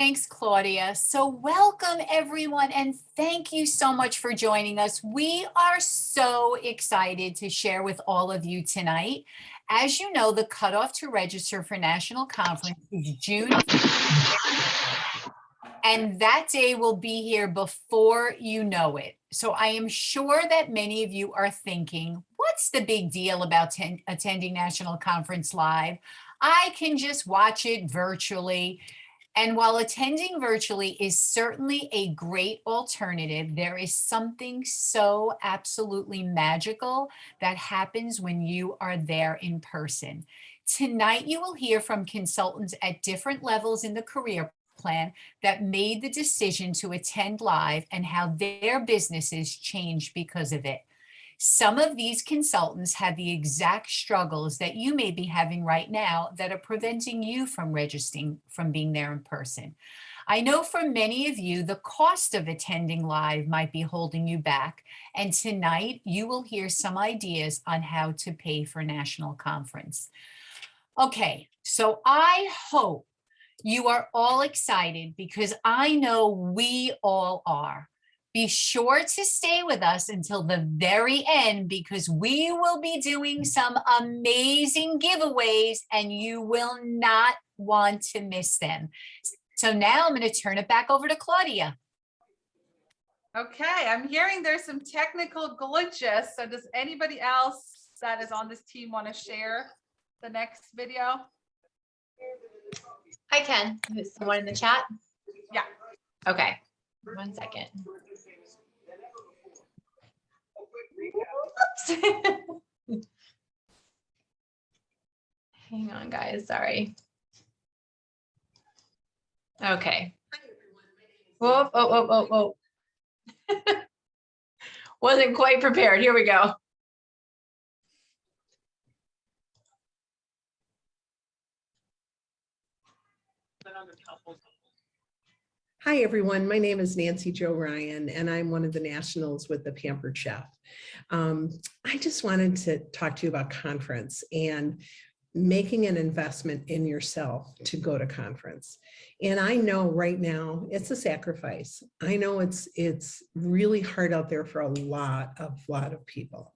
Thanks, Claudia. So welcome everyone, and thank you so much for joining us. We are so excited to share with all of you tonight. As you know, the cutoff to register for National Conference is June 5th, and that day will be here before you know it. So I am sure that many of you are thinking, what's the big deal about attending National Conference live? I can just watch it virtually. And while attending virtually is certainly a great alternative, there is something so absolutely magical that happens when you are there in person. Tonight, you will hear from consultants at different levels in the career plan that made the decision to attend live and how their businesses changed because of it. Some of these consultants had the exact struggles that you may be having right now that are preventing you from registering, from being there in person. I know for many of you, the cost of attending live might be holding you back. And tonight you will hear some ideas on how to pay for National Conference. Okay, so I hope you are all excited because I know we all are. Be sure to stay with us until the very end because we will be doing some amazing giveaways and you will not want to miss them. So now I'm going to turn it back over to Claudia. Okay, I'm hearing there's some technical glitches. So does anybody else that is on this team want to share the next video? I can. Is someone in the chat? Yeah. Okay. 1 second. Oops. Hang on, guys. Sorry. Okay. Whoa, whoa. Wasn't quite prepared. Here we go. Hi, everyone. My name is Nancy Jo Ryan, and I'm one of the nationals with the Pampered Chef. I just wanted to talk to you about conference and making an investment in yourself to go to conference. And I know right now it's a sacrifice. I know it's really hard out there for a lot of people.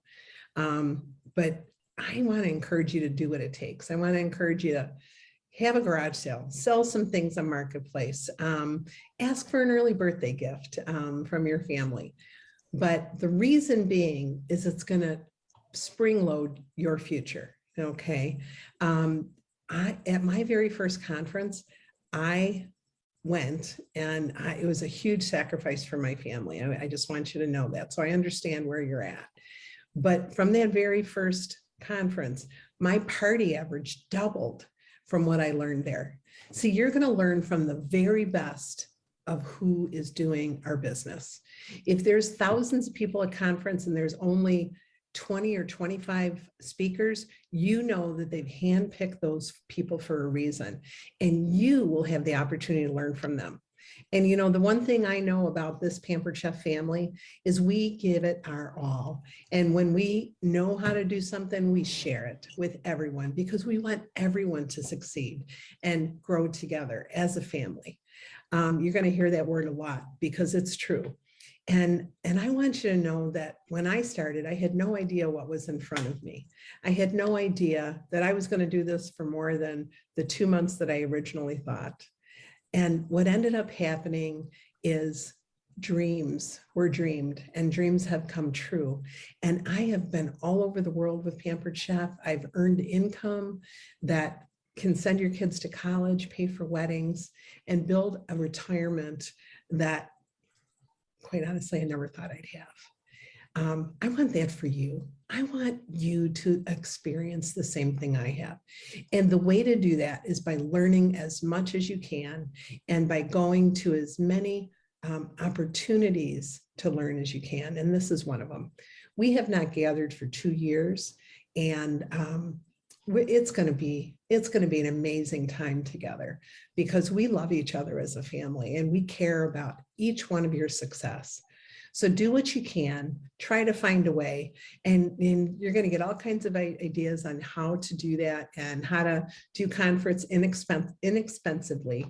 But I want to encourage you to do what it takes. I want to encourage you to have a garage sale, sell some things on Marketplace, ask for an early birthday gift from your family. But the reason being is it's going to spring load your future, okay? At my very first conference, I went and it was a huge sacrifice for my family. I just want you to know that. So I understand where you're at. But from that very first conference, my party average doubled from what I learned there. See, you're going to learn from the very best of who is doing our business. If there's thousands of people at conference and there's only 20 or 25 speakers, you know that they've handpicked those people for a reason, and you will have the opportunity to learn from them. And you know, the one thing I know about this Pampered Chef family is we give it our all. And when we know how to do something, we share it with everyone because we want everyone to succeed and grow together as a family. You're going to hear that word a lot because it's true. And I want you to know that when I started, I had no idea what was in front of me. I had no idea that I was going to do this for more than the 2 months that I originally thought. And what ended up happening is dreams were dreamed and dreams have come true. And I have been all over the world with Pampered Chef. I've earned income that can send your kids to college, pay for weddings, and build a retirement that, quite honestly, I never thought I'd have. I want that for you. I want you to experience the same thing I have. And the way to do that is by learning as much as you can and by going to as many opportunities to learn as you can. And this is one of them. We have not gathered for 2 years, and it's going to be an amazing time together because we love each other as a family and we care about each one of your success. So do what you can, try to find a way, and you're going to get all kinds of ideas on how to do that and how to do conference inexpensively.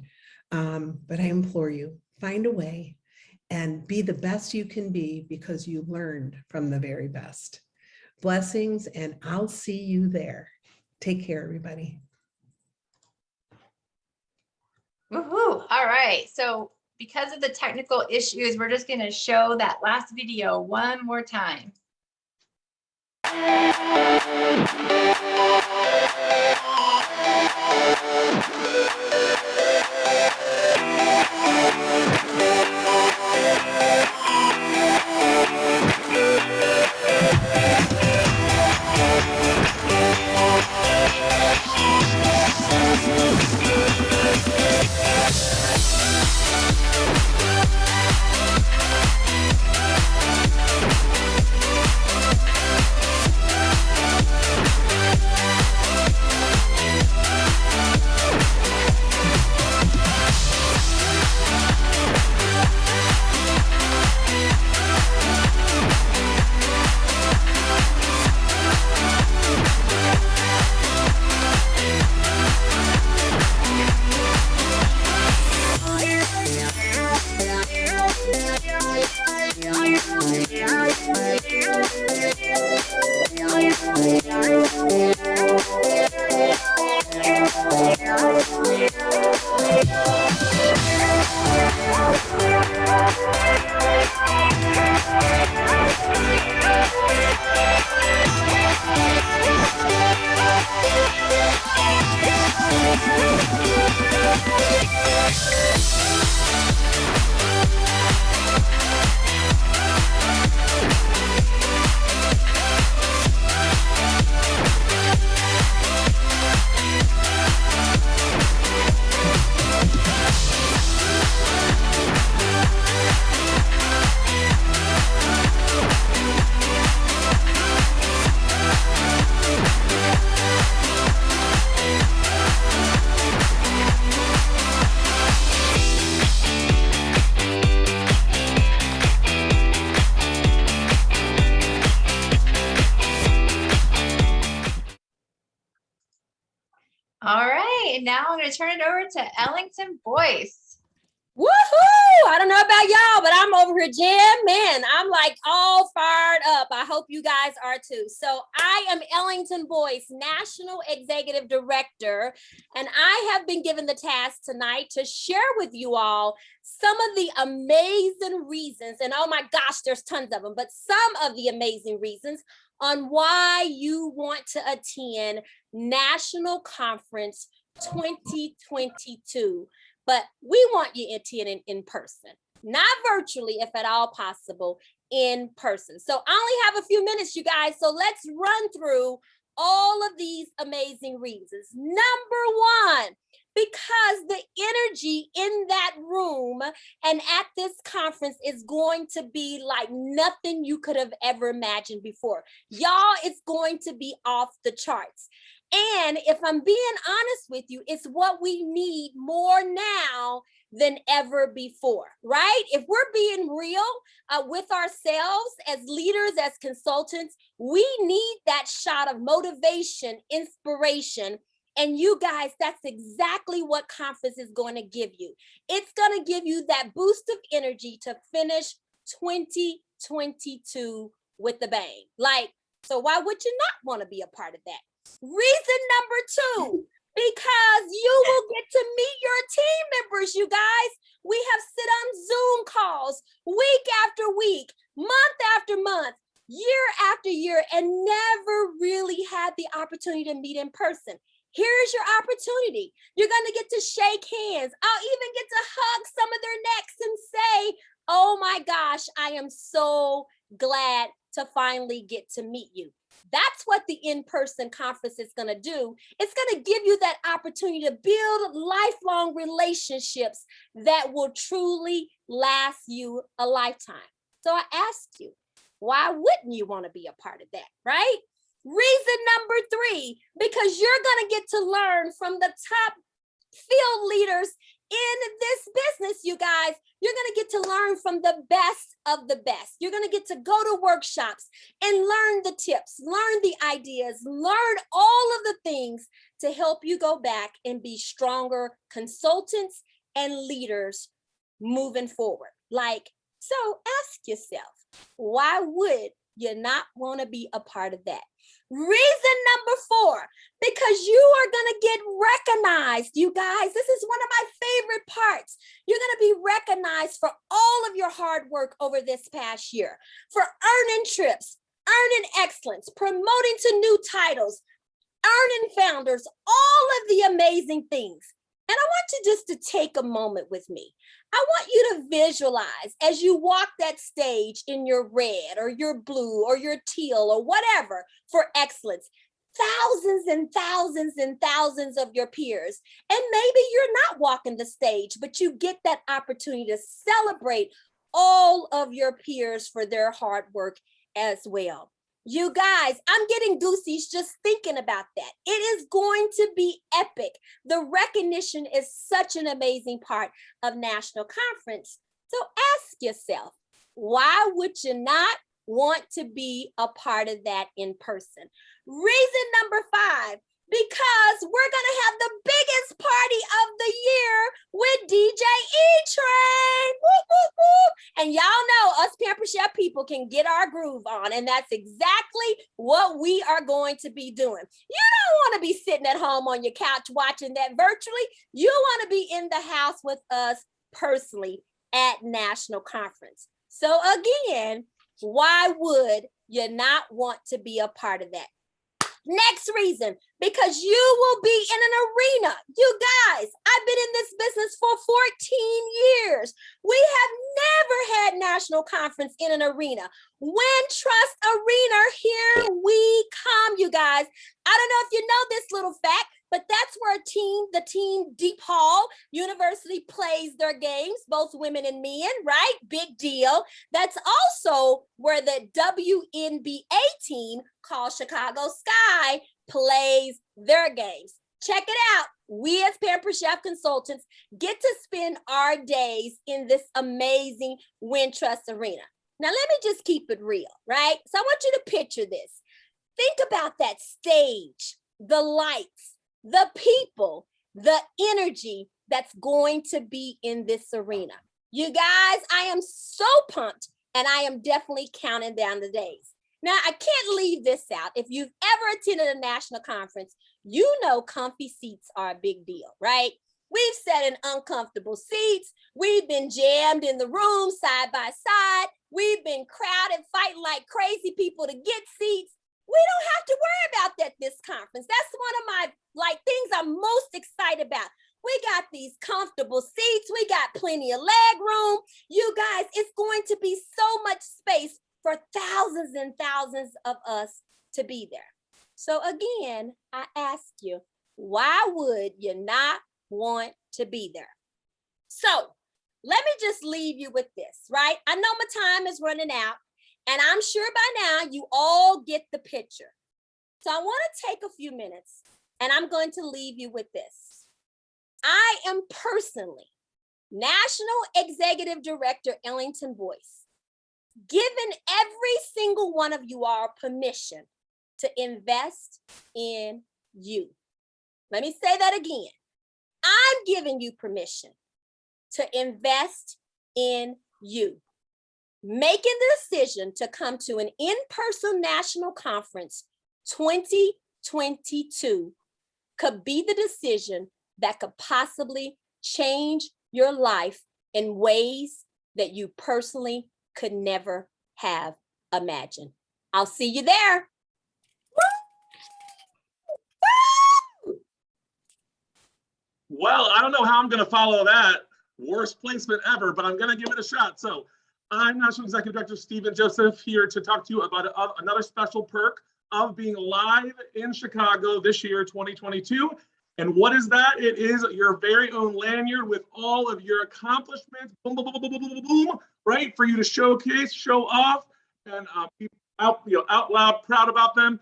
But I implore you, find a way and be the best you can be because you learned from the very best. Blessings, and I'll see you there. Take care, everybody. Woohoo. All right. So because of the technical issues, we're just going to show that last video one more time. All right. And now I'm going to turn it over to Ellington Boyce. Woohoo! I don't know about y'all, but I'm over here jamming. I'm like all fired up. I hope you guys are too. So I am Ellington Boyce, National Executive Director, and I have been given the task tonight to share with you all some of the amazing reasons, and oh my gosh, there's tons of them, but some of the amazing reasons on why you want to attend National Conference 2022. But we want you attending in person, not virtually, if at all possible, in person. So I only have a few minutes, you guys. So let's run through all of these amazing reasons. Number one, because the energy in that room and at this conference is going to be like nothing you could have ever imagined before. Y'all, it's going to be off the charts. And if I'm being honest with you, it's what we need more now than ever before, right? If we're being real with ourselves as leaders, as consultants, we need that shot of motivation, inspiration. And you guys, that's exactly what conference is going to give you. It's going to give you that boost of energy to finish 2022 with a bang. Like, so why would you not want to be a part of that? Reason number two, because you will get to meet your team members, you guys. We have sit on Zoom calls week after week, month after month, year after year, and never really had the opportunity to meet in person. Here's your opportunity. You're going to get to shake hands. I'll even get to hug some of their necks and say, oh my gosh, I am so glad to finally get to meet you. That's what the in-person conference is going to do. It's going to give you that opportunity to build lifelong relationships that will truly last you a lifetime. So I ask you, why wouldn't you want to be a part of that, right? Reason number three, because you're going to get to learn from the top field leaders in this business, you guys. You're going to get to learn from the best of the best. You're going to get to go to workshops and learn the tips, learn the ideas, learn all of the things to help you go back and be stronger consultants and leaders moving forward. Like, so ask yourself, why would you not want to be a part of that? Reason number 4, because you are going to get recognized, you guys. This is one of my favorite parts. You're going to be recognized for all of your hard work over this past year, for earning trips, earning excellence, promoting to new titles, earning founders, all of the amazing things. And I want you just to take a moment with me. I want you to visualize as you walk that stage in your red or your blue or your teal or whatever for excellence, thousands and thousands and thousands of your peers. And maybe you're not walking the stage, but you get that opportunity to celebrate all of your peers for their hard work as well. You guys, I'm getting goosies just thinking about that. It is going to be epic. The recognition is such an amazing part of National Conference. So ask yourself, why would you not want to be a part of that in person? Reason number 5, because we're going to have the biggest party of the year with DJ E-Train. Woo, woo, woo. And y'all know us Pamper Chef people can get our groove on. And that's exactly what we are going to be doing. You don't want to be sitting at home on your couch watching that virtually. You want to be in the house with us personally at National Conference. So again, why would you not want to be a part of that? Next reason, because you will be in an arena. You guys, I've been in this business for 14 years. We have never had National Conference in an arena. Win Trust Arena, here we come, you guys. I don't know if you know this little fact, but that's where the team DePaul University plays their games, both women and men, right? Big deal. That's also where the WNBA team called Chicago Sky plays their games. Check it out. We as Pamper Chef consultants get to spend our days in this amazing Wintrust Arena. Now, let me just keep it real, right? So I want you to picture this. Think about that stage, the lights, the people, the energy that's going to be in this arena. You guys, I am so pumped, and I am definitely counting down the days. Now, I can't leave this out. If you've ever attended a national conference, you know comfy seats are a big deal, right? We've sat in uncomfortable seats. We've been jammed in the room side by side. We've been crowded, fighting like crazy people to get seats. We don't have to worry about that this conference. That's one of my things I'm most excited about. We got these comfortable seats. We got plenty of leg room. You guys, it's going to be so much space for thousands and thousands of us to be there. So again, I ask you, why would you not want to be there? So let me just leave you with this, right? I know my time is running out, and I'm sure by now you all get the picture. So I want to take a few minutes, and I'm going to leave you with this. I am personally National Executive Director Ellington Boyce, giving every single one of you all permission to invest in you. Let me say that again. I'm giving you permission to invest in you. Making the decision to come to an in-person national conference 2022 could be the decision that could possibly change your life in ways that you personally could never have imagined. I'll see you there. Well, I don't know how I'm going to follow that. Worst placement ever, but I'm going to give it a shot. So I'm National Executive Director Stephen Joseph, here to talk to you about another special perk of being live in Chicago this year, 2022. And what is that? It is your very own lanyard with all of your accomplishments, boom, boom, boom, boom, boom, boom, boom, right? For you to showcase, show off, and be out loud proud about them.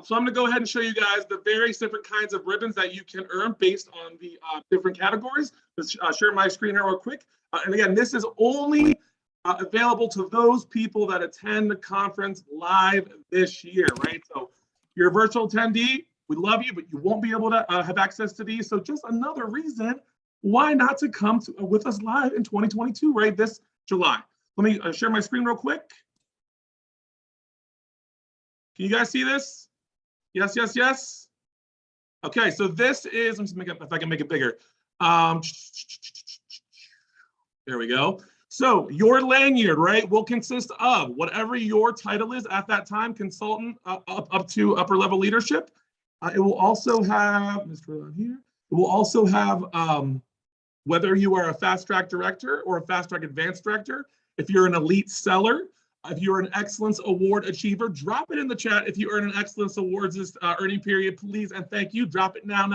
So I'm going to go ahead and show you guys the various different kinds of ribbons that you can earn based on the different categories. Let's share my screen here real quick. And again, this is only available to those people that attend the conference live this year, right? So you're a virtual attendee, we love you, but you won't be able to have access to these. So just another reason why not to come with us live in 2022, right? This July. Let me share my screen real quick. Can you guys see this? Yes, yes, yes. Okay, so this is, let me make it, if I can make it bigger. There we go. So your lanyard, right, will consist of whatever your title is at that time, consultant up to upper level leadership. It will also have, let's put it on here. It will also have whether you are a fast track director or a fast track advanced director. If you're an elite seller, if you're an excellence award achiever, drop it in the chat. If you earn an excellence awards this earning period, please and thank you. Drop it now,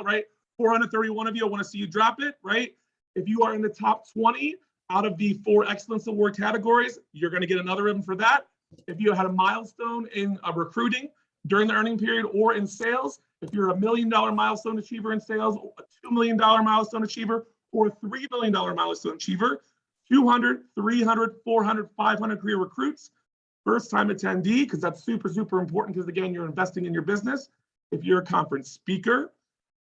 right? 431 of you, I want to see you drop it, right? If you are in the top 20 out of the 4 excellence award categories, you're going to get another ribbon for that. If you had a milestone in recruiting during the earning period or in sales, if you're a $1 million milestone achiever in sales, a $2 million milestone achiever, or a $3 million milestone achiever, 200, 300, 400, 500 career recruits, first time attendee, because that's super, super important because again, you're investing in your business. If you're a conference speaker,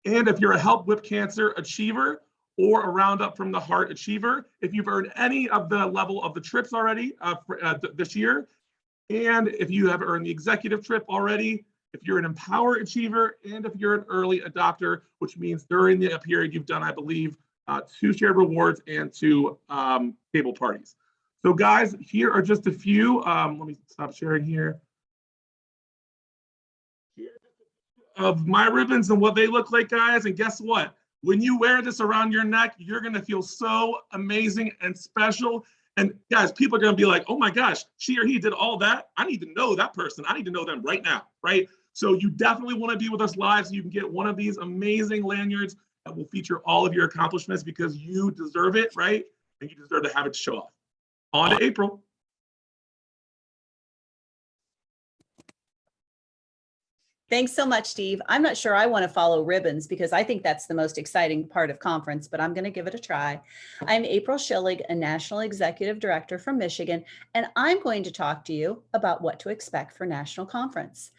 and if you're a Help Whip Cancer achiever or a Roundup from the Heart achiever, if you've earned any of the level of the trips already this year, and if you have earned the executive trip already, if you're an Empower achiever, and if you're an early adopter, which means during the period you've done, I believe, 2 shared rewards and 2 table parties. So guys, here are just a few. Let me stop sharing here. Of my ribbons and what they look like, guys. And guess what? When you wear this around your neck, you're gonna feel so amazing and special. And guys, people are gonna be like, oh my gosh, she or he did all that. I need to know that person. I need to know them right now, right? So you definitely wanna be with us live so you can get one of these amazing lanyards that will feature all of your accomplishments because you deserve it, right? And you deserve to have it show off. On to April. Thanks so much, Steve. I'm not sure I want to follow ribbons because I think that's the most exciting part of conference, but I'm going to give it a try. I'm April Schilling, a National Executive Director from Michigan, and I'm going to talk to you about what to expect for National Conference.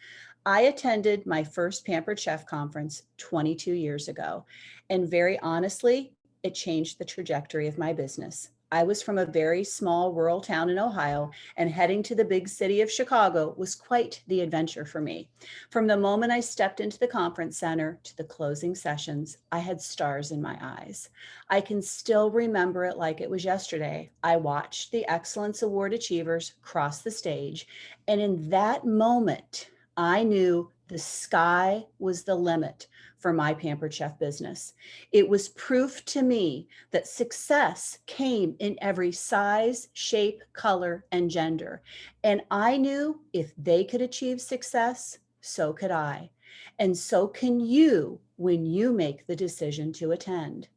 I attended my first Pampered Chef conference 22 years ago, and very honestly, it changed the trajectory of my business. I was from a very small rural town in Ohio, and heading to the big city of Chicago was quite the adventure for me. From the moment I stepped into the conference center to the closing sessions, I had stars in my eyes. I can still remember it like it was yesterday. I watched the Excellence Award achievers cross the stage, and in that moment, I knew the sky was the limit for my Pampered Chef business. It was proof to me that success came in every size, shape, color, and gender. And I knew if they could achieve success, so could I. And so can you when you make the decision to attend.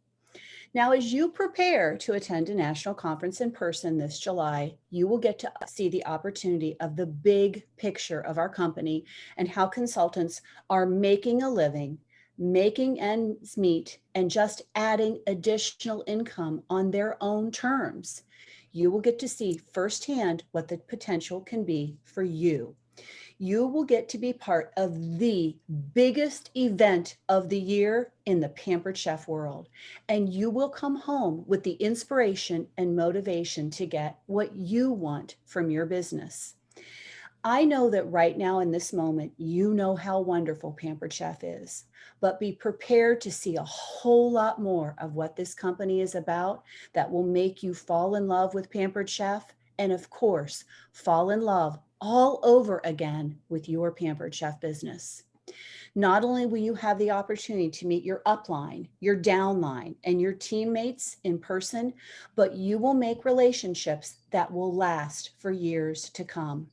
Now, as you prepare to attend a national conference in person this July, you will get to see the opportunity of the big picture of our company and how consultants are making a living, making ends meet, and just adding additional income on their own terms. You will get to see firsthand what the potential can be for you. You will get to be part of the biggest event of the year in the Pampered Chef world. And you will come home with the inspiration and motivation to get what you want from your business. I know that right now in this moment, you know how wonderful Pampered Chef is, but be prepared to see a whole lot more of what this company is about that will make you fall in love with Pampered Chef. And of course, fall in love all over again with your Pampered Chef business. Not only will you have the opportunity to meet your upline, your downline, and your teammates in person, but you will make relationships that will last for years to come.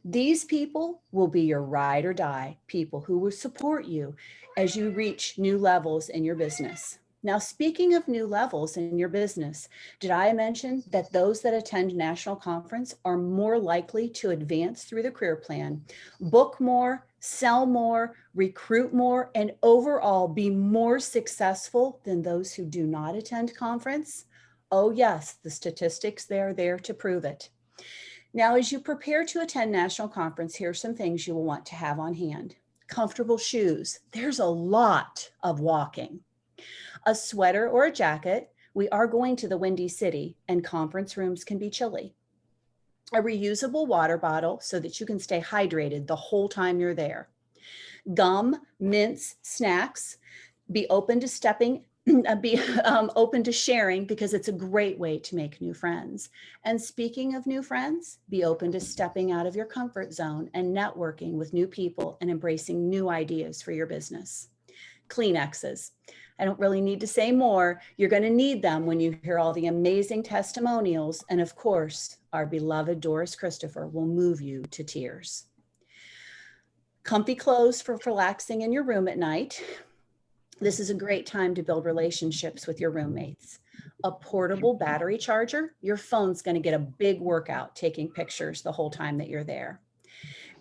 These people will be your ride or die people who will support you as you reach new levels in your business. Now, speaking of new levels in your business, did I mention that those that attend national conference are more likely to advance through the career plan, book more, sell more, recruit more, and overall be more successful than those who do not attend conference? Oh yes, the statistics, they're there to prove it. Now, as you prepare to attend national conference, here are some things you will want to have on hand. Comfortable shoes. There's a lot of walking. a sweater or a jacket. We are going to the Windy City and conference rooms can be chilly. A reusable water bottle so that you can stay hydrated the whole time you're there. Gum, mints, snacks. Be open to open to sharing because it's a great way to make new friends. And speaking of new friends, be open to stepping out of your comfort zone and networking with new people and embracing new ideas for your business. Kleenexes. I don't really need to say more. You're going to need them when you hear all the amazing testimonials. And of course, our beloved Doris Christopher will move you to tears. Comfy clothes for relaxing in your room at night. This is a great time to build relationships with your roommates. A portable battery charger. Your phone's going to get a big workout taking pictures the whole time that you're there.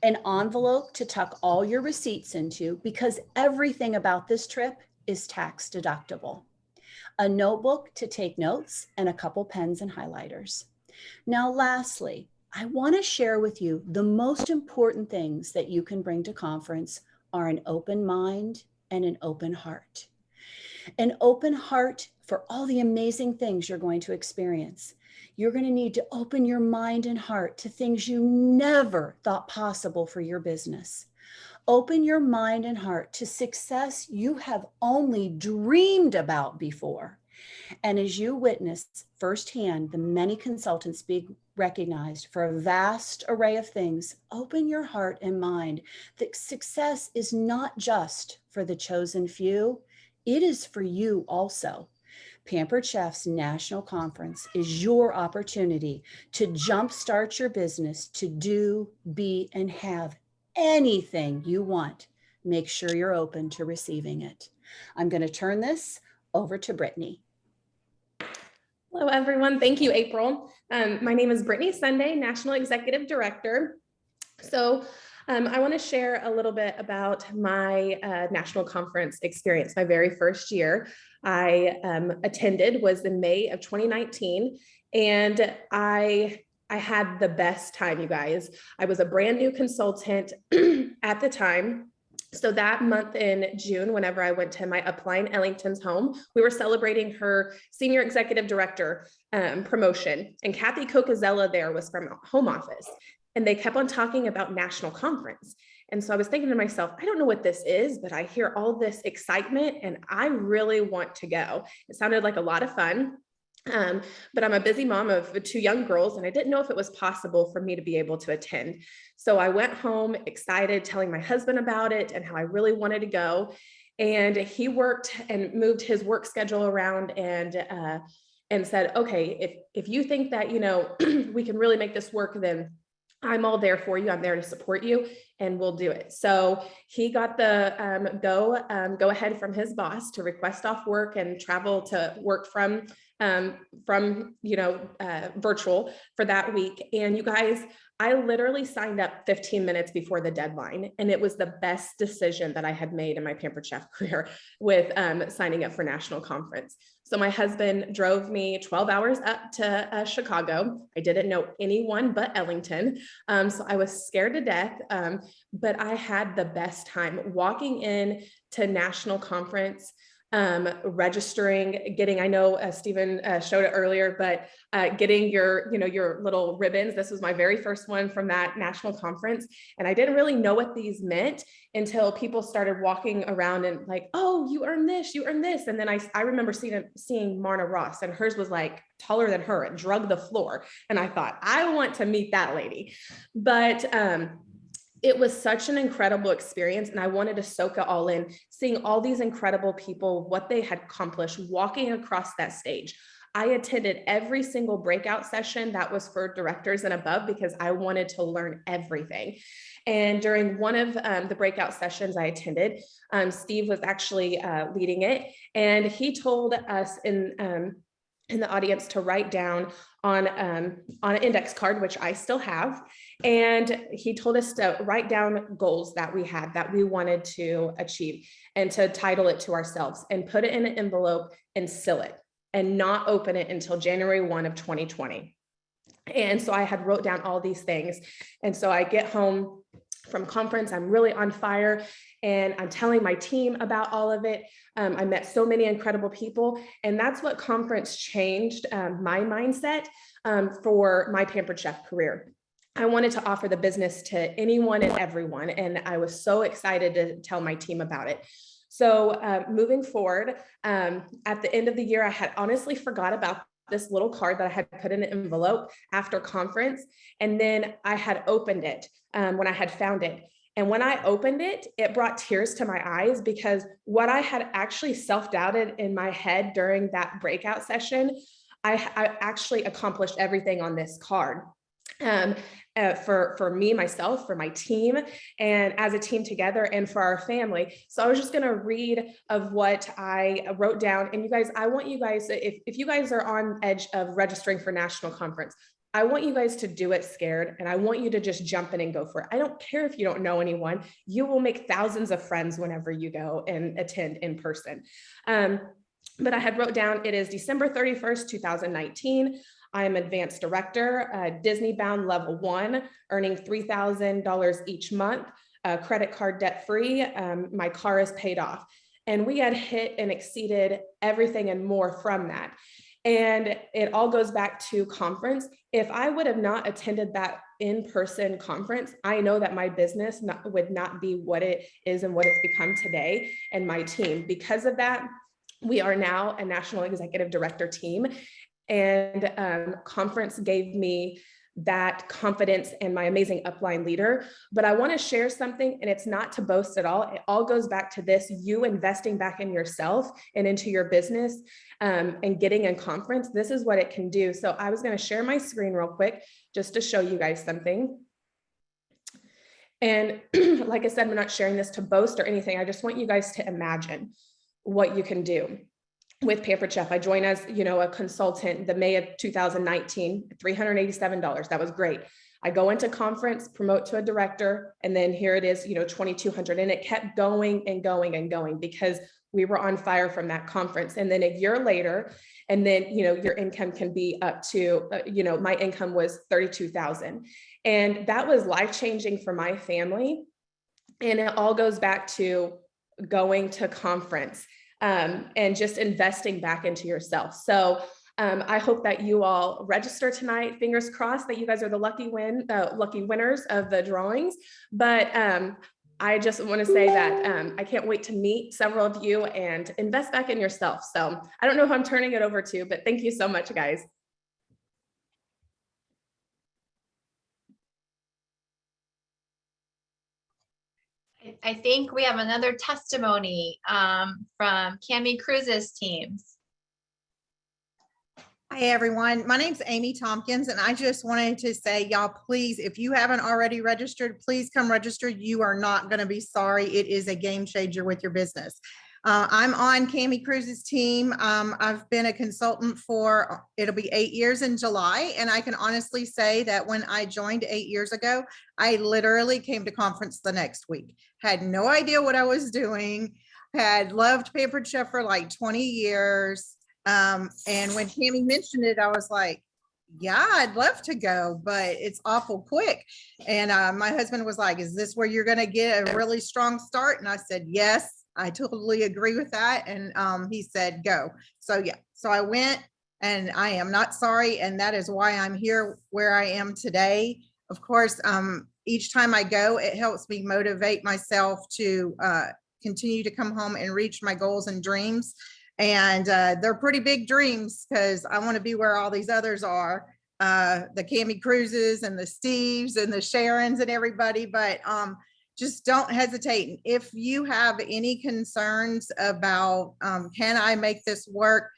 An envelope to tuck all your receipts into because everything about this trip is tax deductible. A notebook to take notes and a couple pens and highlighters. Now, lastly, I want to share with you the most important things that you can bring to conference are an open mind and an open heart. An open heart for all the amazing things you're going to experience. You're going to need to open your mind and heart to things you never thought possible for your business. Open your mind and heart to success you have only dreamed about before. And as you witness firsthand the many consultants being recognized for a vast array of things, open your heart and mind that success is not just for the chosen few, it is for you also. Pampered Chef's National Conference is your opportunity to jumpstart your business to do, be, and have anything you want. Make sure you're open to receiving it. I'm going to turn this over to Brittany. Hello, everyone. Thank you, April. My name is Brittany Sunday, National Executive Director. So I want to share a little bit about my national conference experience. My very first year I attended was in May of 2019, and I had the best time, you guys. I was a brand new consultant at the time. So that month in June, whenever I went to my upline, Ellington's home, we were celebrating her senior executive director promotion. And Kathy Cocazella there was from home office. And they kept on talking about national conference. And so I was thinking to myself, I don't know what this is, but I hear all this excitement and I really want to go. It sounded like a lot of fun. But I'm a busy mom of 2 young girls, and I didn't know if it was possible for me to be able to attend. So I went home excited, telling my husband about it and how I really wanted to go. And he worked and moved his work schedule around and said, okay, if you think that, you know, we can really make this work, then I'm all there for you. I'm there to support you and we'll do it. So he got the go ahead from his boss to request off work and travel to work from virtual for that week. And you guys, I literally signed up 15 minutes before the deadline. And it was the best decision that I had made in my Pampered Chef career with signing up for national conference. So my husband drove me 12 hours up to Chicago. I didn't know anyone but Ellington. So I was scared to death, but I had the best time walking in to national conference, registering, getting, I know Stephen showed it earlier, but getting your little ribbons. This was my very first one from that national conference. And I didn't really know what these meant until people started walking around and like, oh, you earned this, you earned this. And then I remember seeing Marna Ross, and hers was like taller than her and drug the floor. And I thought, I want to meet that lady. But it was such an incredible experience, and I wanted to soak it all in, seeing all these incredible people, what they had accomplished, walking across that stage. I attended every single breakout session that was for directors and above because I wanted to learn everything. And during one of the breakout sessions I attended, Steve was actually leading it, and he told us in the audience to write down on an index card, which I still have. And he told us to write down goals that we had, that we wanted to achieve, and to title it to ourselves and put it in an envelope and seal it and not open it until January 1 of 2020. And so I had wrote down all these things. And so I get home from conference, I'm really on fire. and I'm telling my team about all of it. I met so many incredible people, and that's what conference changed my mindset for my Pampered Chef career. I wanted to offer the business to anyone and everyone, and I was so excited to tell my team about it. So moving forward, at the end of the year, I had honestly forgot about this little card that I had put in an envelope after conference. And then I had opened it when I had found it. And when I opened it, it brought tears to my eyes, because what I had actually self-doubted in my head during that breakout session, I actually accomplished everything on this card. For me, myself, for my team, and as a team together, and for our family. So I was just going to read of what I wrote down. And you guys, I want you guys, if you guys are on edge of registering for national conference, I want you guys to do it scared, and I want you to just jump in and go for it. I don't care if you don't know anyone. You will make thousands of friends whenever you go and attend in person. But I had wrote down, it is December 31st, 2019. I am advanced director, Disney bound level 1, earning $3,000 each month, credit card debt free. My car is paid off. And we had hit and exceeded everything and more from that. And it all goes back to conference. If I would have not attended that in-person conference, I know that my business would not be what it is and what it's become today, and my team. Because of that, we are now a national executive director team. And conference gave me that confidence and my amazing upline leader. But I want to share something, and it's not to boast at all. It all goes back to this: you investing back in yourself and into your business, and getting in conference. This is what it can do. So I was going to share my screen real quick just to show you guys something. And like I said, I'm not sharing this to boast or anything. I just want you guys to imagine what you can do with Pampered Chef. I joined as, a consultant the May of 2019, $387. That was great. I go into conference, promote to a director, and then here it is, $2,200. And it kept going and going and going, because we were on fire from that conference. And then a year later, and then, your income can be up to, my income was $32,000. And that was life-changing for my family. And it all goes back to going to conference. And just investing back into yourself. So I hope that you all register tonight. Fingers crossed that you guys are the lucky winners of the drawings. But I just want to say that I can't wait to meet several of you and invest back in yourself. So I don't know who I'm turning it over to, but thank you so much, guys. I think we have another testimony from Cami Cruz's teams. Hi, everyone. My name's Amy Tompkins, and I just wanted to say, y'all, please, if you haven't already registered, please come register. You are not going to be sorry. It is a game changer with your business. I'm on Cami Cruz's team. I've been a consultant for, it'll be 8 years in July. And I can honestly say that when I joined 8 years ago, I literally came to conference the next week. Had no idea what I was doing, had loved Pampered Chef for like 20 years. And when Cami mentioned it, I was like, yeah, I'd love to go, but it's awful quick. And my husband was like, is this where you're going to get a really strong start? And I said, yes. I totally agree with that. And he said, go. So yeah, so I went, and I am not sorry. And that is why I'm here where I am today. Of course, each time I go, it helps me motivate myself to continue to come home and reach my goals and dreams. And they're pretty big dreams, because I want to be where all these others are, the Cami Cruzes and the Steves and the Sharons and everybody. But just don't hesitate. And if you have any concerns about, can I make this work?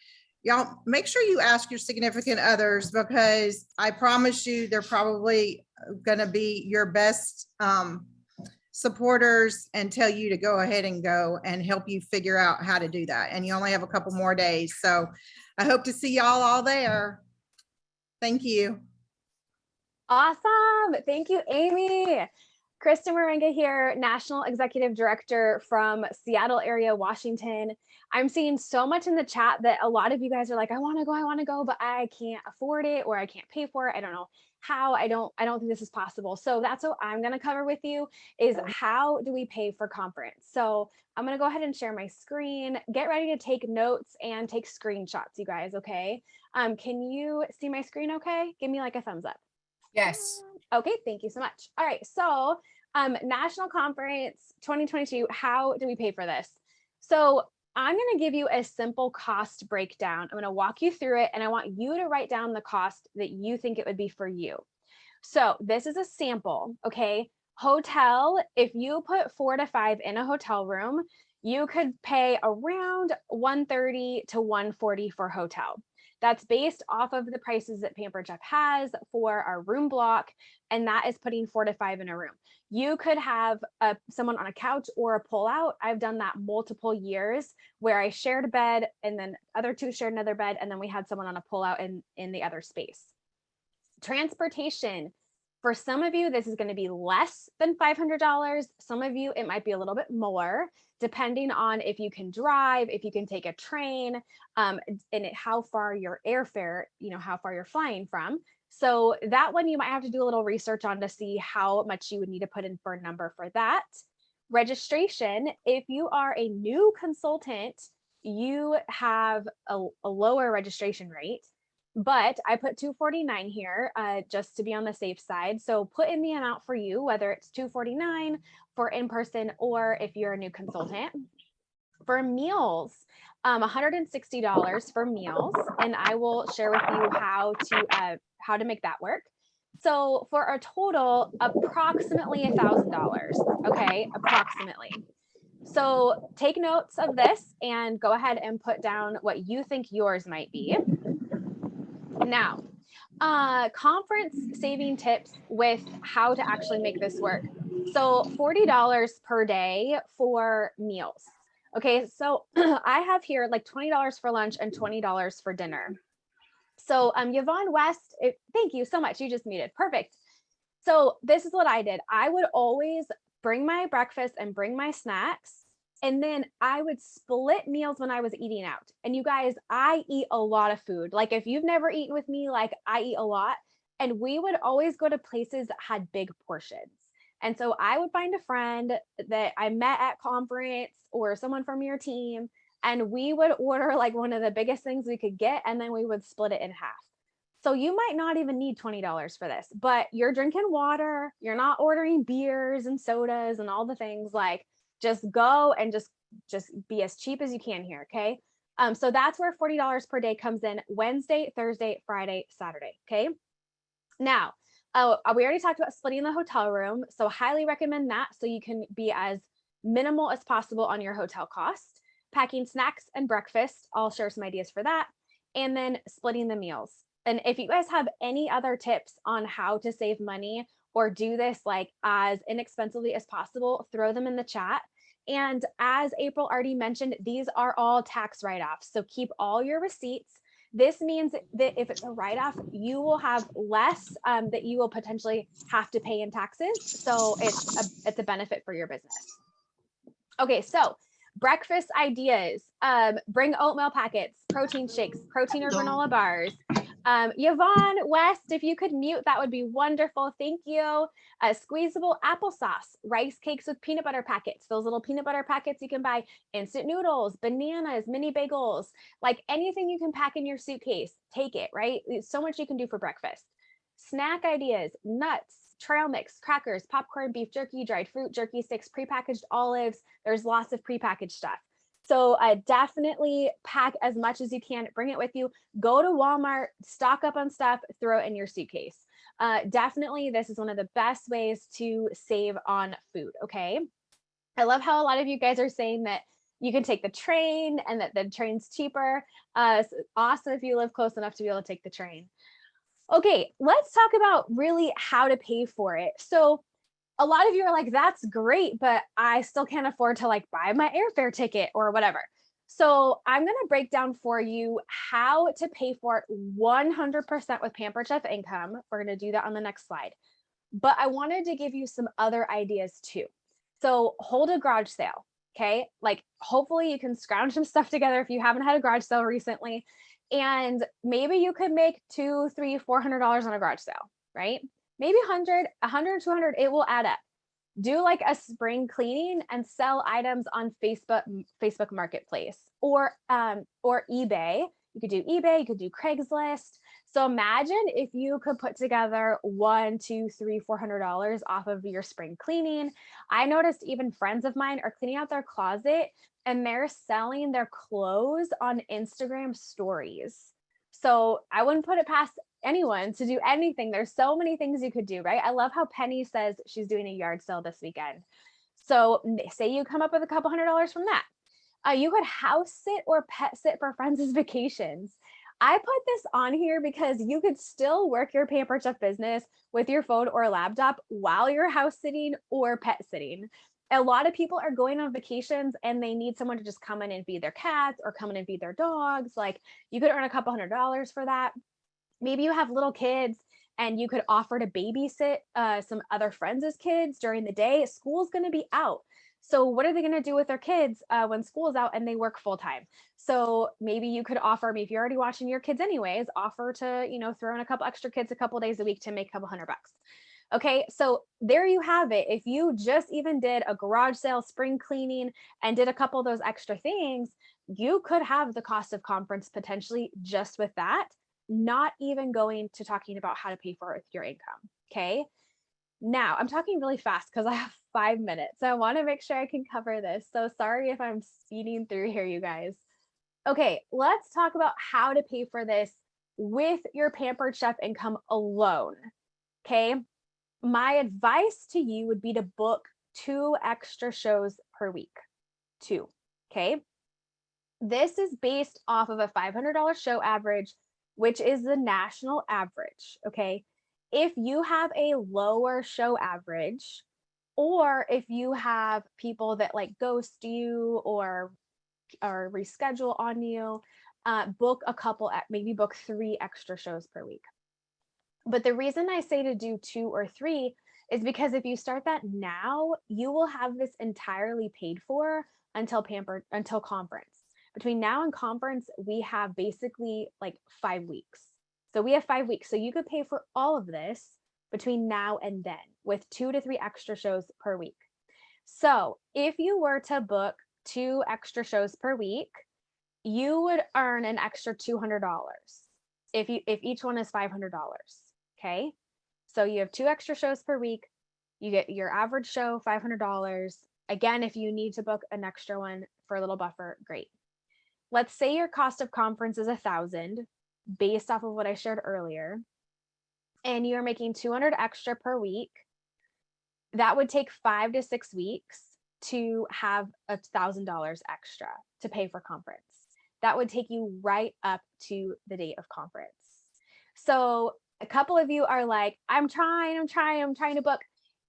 Y'all make sure you ask your significant others, because I promise you, they're probably going to be your best supporters and tell you to go ahead and go and help you figure out how to do that. And you only have a couple more days. So I hope to see y'all all there. Thank you. Awesome. Thank you, Amy. Kristen Moringa here, National Executive Director from Seattle area, Washington. I'm seeing so much in the chat that a lot of you guys are like, I want to go, but I can't afford it or I can't pay for it. I don't know how. I don't think this is possible. So that's what I'm going to cover with you is how do we pay for conference? So I'm going to go ahead and share my screen. Get ready to take notes and take screenshots, you guys, okay? Can you see my screen okay? Give me like a thumbs up. Yes. Okay, thank you so much. All right, so National Conference 2022, how do we pay for this? So I'm going to give you a simple cost breakdown. I'm going to walk you through it, and I want you to write down the cost that you think it would be for you. So this is a sample, okay? Hotel, if you put 4 to 5 in a hotel room, you could pay around $130 to $140 for hotel. That's based off of the prices that Pampered Chef has for our room block, and that is putting 4 to 5 in a room. You could have someone on a couch or a pull-out. I've done that multiple years where I shared a bed and then other two shared another bed, and then we had someone on a pull-out in the other space. Transportation. For some of you, this is going to be less than $500. Some of you, it might be a little bit more, depending on if you can drive, if you can take a train, and how far your airfare, how far you're flying from. So that one you might have to do a little research on to see how much you would need to put in for a number for that. Registration, if you are a new consultant, you have a lower registration rate. But I put $249 here just to be on the safe side. So put in the amount for you, whether it's $249 for in-person or if you're a new consultant. For meals, $160 for meals, and I will share with you how to make that work. So for a total, approximately $1,000. Okay, approximately. So take notes of this and go ahead and put down what you think yours might be. Now, conference saving tips with how to actually make this work. So $40 per day for meals. Okay, so I have here like $20 for lunch and $20 for dinner. So Yvonne West, thank you so much. You just muted. Perfect. So this is what I did. I would always bring my breakfast and bring my snacks. And then I would split meals when I was eating out. And you guys, I eat a lot of food. Like if you've never eaten with me, like I eat a lot. And we would always go to places that had big portions. And so I would find a friend that I met at conference or someone from your team, and we would order like one of the biggest things we could get, and then we would split it in half. So you might not even need $20 for this, but you're drinking water, you're not ordering beers and sodas and all the things. Like just go and just be as cheap as you can here, okay? So that's where $40 per day comes in: Wednesday, Thursday, Friday, Saturday, okay? Now, we already talked about splitting the hotel room, so highly recommend that so you can be as minimal as possible on your hotel cost. Packing snacks and breakfast, I'll share some ideas for that, and then splitting the meals. And if you guys have any other tips on how to save money or do this like as inexpensively as possible, throw them in the chat. And as April already mentioned, these are all tax write-offs, so keep all your receipts. This means that if it's a write-off, you will have less that you will potentially have to pay in taxes. So it's a benefit for your business. Okay, so breakfast ideas. Bring oatmeal packets, protein shakes, protein or granola bars. Yvonne West, if you could mute, that would be wonderful. Thank you. Squeezable applesauce, rice cakes with peanut butter packets. Those little peanut butter packets you can buy, instant noodles, bananas, mini bagels, like anything you can pack in your suitcase, take it, right? There's so much you can do for breakfast. Snack ideas, nuts, trail mix, crackers, popcorn, beef jerky, dried fruit, jerky sticks, prepackaged olives. There's lots of prepackaged stuff. So definitely pack as much as you can, bring it with you, go to Walmart, stock up on stuff, throw it in your suitcase. Definitely, this is one of the best ways to save on food, okay? I love how a lot of you guys are saying that you can take the train and that the train's cheaper. So awesome if you live close enough to be able to take the train. Okay, let's talk about really how to pay for it. So a lot of you are like, that's great, but I still can't afford to like buy my airfare ticket or whatever. So I'm going to break down for you how to pay for it 100% with Pampered Chef income. We're going to do that on the next slide. but I wanted to give you some other ideas too. So hold a garage sale. Okay. Like hopefully you can scrounge some stuff together if you haven't had a garage sale recently. And maybe you could make $200, $300, $400 on a garage sale, right? Maybe 100, 200, it will add up. Do like a spring cleaning and sell items on Facebook Marketplace or eBay. You could do eBay, you could do Craigslist. So imagine if you could put together $100, $200, $300, $400 off of your spring cleaning. I noticed even friends of mine are cleaning out their closet and they're selling their clothes on Instagram stories. So I wouldn't put it past anyone to do anything. There's so many things you could do, right? I love how Penny says she's doing a yard sale this weekend. So say you come up with a couple $100 from that. You could house sit or pet sit for friends' vacations. I put this on here because you could still work your Pampered Chef business with your phone or laptop while you're house sitting or pet sitting. A lot of people are going on vacations and they need someone to just come in and feed their cats or come in and feed their dogs. Like you could earn a couple $100 for that. Maybe you have little kids and you could offer to babysit some other friends' kids during the day. School's going to be out. So what are they going to do with their kids when school's out and they work full time? So maybe you could offer, if you're already watching your kids anyways, offer to, throw in a couple extra kids a couple days a week to make a couple $100. Okay, so there you have it. If you just even did a garage sale, spring cleaning, and did a couple of those extra things, you could have the cost of conference potentially just with that, not even going to talking about how to pay for it with your income. Okay. Now I'm talking really fast because I have 5 minutes. So I want to make sure I can cover this. So sorry if I'm speeding through here, you guys. Okay, let's talk about how to pay for this with your Pampered Chef income alone. Okay. My advice to you would be to book 2 extra shows per week. 2. Okay. This is based off of a $500 show average, which is the national average. Okay. If you have a lower show average, or if you have people that like ghost you or reschedule on you, book a couple, maybe book 3 extra shows per week. But the reason I say to do 2 or 3 is because if you start that now, you will have this entirely paid for until conference. Between now and conference, we have basically like 5 weeks. So we have 5 weeks. So you could pay for all of this between now and then with 2 to 3 extra shows per week. So if you were to book 2 extra shows per week, you would earn an extra $200 if each one is $500. Okay. So you have 2 extra shows per week. You get your average show, $500. Again, if you need to book an extra one for a little buffer, great. Let's say your cost of conference is $1,000 based off of what I shared earlier, and you're making 200 extra per week. That would take 5 to 6 weeks to have $1,000 extra to pay for conference. That would take you right up to the date of conference. So a couple of you are like, I'm trying to book.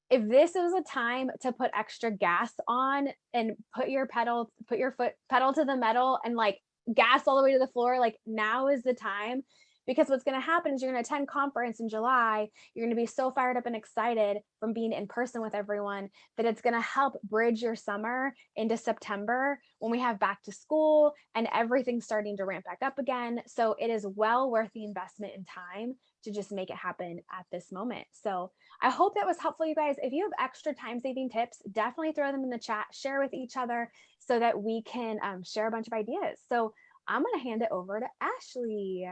If this is a time to put extra gas on and put your foot pedal to the metal and like gas all the way to the floor, like now is the time. Because what's going to happen is you're going to attend conference in July. You're going to be so fired up and excited from being in person with everyone that it's going to help bridge your summer into September when we have back to school and everything's starting to ramp back up again. So it is well worth the investment in time to just make it happen at this moment. So I hope that was helpful, you guys. If you have extra time-saving tips, definitely throw them in the chat, share with each other so that we can share a bunch of ideas. So I'm going to hand it over to Ashley.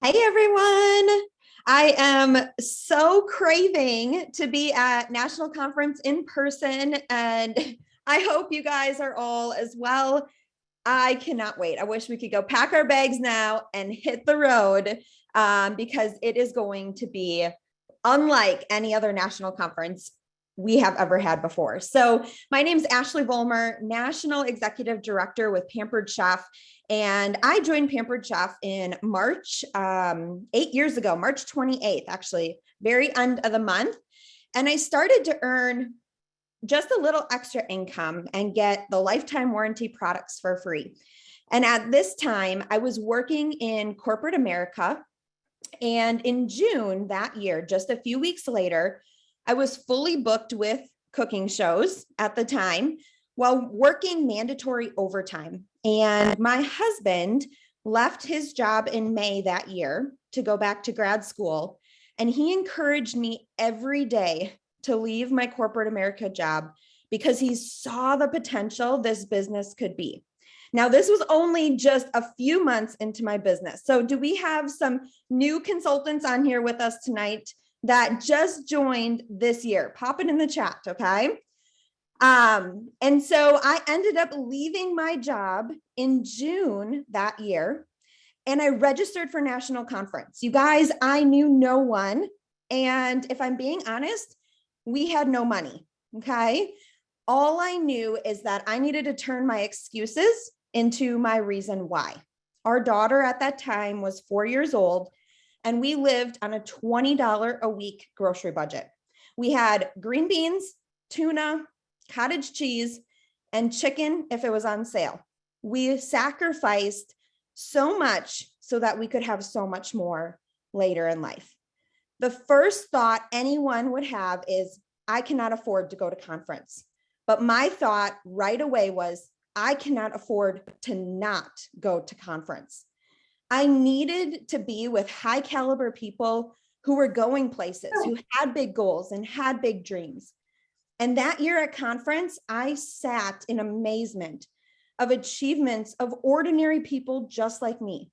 Hey everyone. I am so craving to be at National Conference in person, and I hope you guys are all as well. I cannot wait. I wish we could go pack our bags now and hit the road because it is going to be unlike any other national conference we have ever had before. So my name is Ashley Vollmer, National Executive Director with Pampered Chef. And I joined Pampered Chef in March, 8 years ago, March 28th, actually, very end of the month. And I started to earn just a little extra income and get the lifetime warranty products for free. And at this time, I was working in corporate America And in June that year, just a few weeks later, I was fully booked with cooking shows at the time while working mandatory overtime. And my husband left his job in May that year to go back to grad school. And he encouraged me every day to leave my corporate America job because he saw the potential this business could be. Now, this was only just a few months into my business. So do we have some new consultants on here with us tonight that just joined this year? Pop it in the chat, okay? And so I ended up leaving my job in June that year, and I registered for national conference. You guys, I knew no one. And if I'm being honest, we had no money, okay? All I knew is that I needed to turn my excuses into my reason why. Our daughter at that time was 4 years old, and we lived on a $20 a week grocery budget. We had green beans, tuna, cottage cheese, and chicken if it was on sale. We sacrificed so much so that we could have so much more later in life. The first thought anyone would have is, I cannot afford to go to conference. But my thought right away was, I cannot afford to not go to conference. I needed to be with high caliber people who were going places, who had big goals and had big dreams. And that year at conference, I sat in amazement of achievements of ordinary people just like me.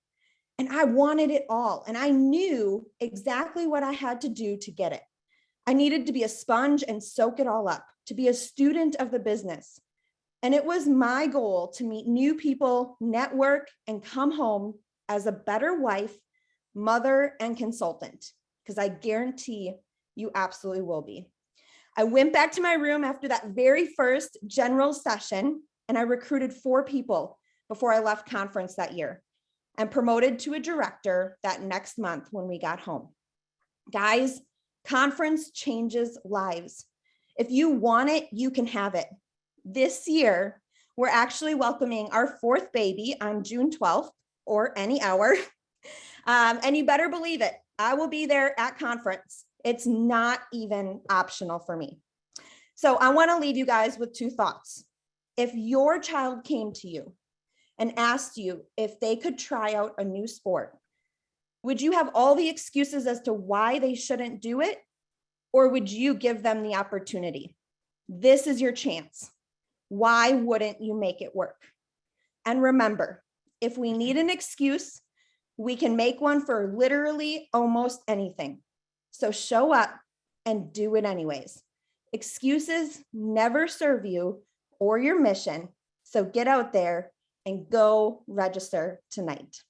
And I wanted it all. And I knew exactly what I had to do to get it. I needed to be a sponge and soak it all up, to be a student of the business. And it was my goal to meet new people, network, and come home as a better wife, mother, and consultant, because I guarantee you absolutely will be. I went back to my room after that very first general session, and I recruited 4 people before I left conference that year and promoted to a director that next month when we got home. Guys, conference changes lives. If you want it, you can have it. This year, we're actually welcoming our 4th baby on June 12th or any hour. And you better believe it, I will be there at conference. It's not even optional for me. So I want to leave you guys with 2 thoughts. If your child came to you and asked you if they could try out a new sport, would you have all the excuses as to why they shouldn't do it? Or would you give them the opportunity? This is your chance. Why wouldn't you make it work? And remember, if we need an excuse, we can make one for literally almost anything. So show up and do it anyways. Excuses never serve you or your mission. So get out there and go register tonight.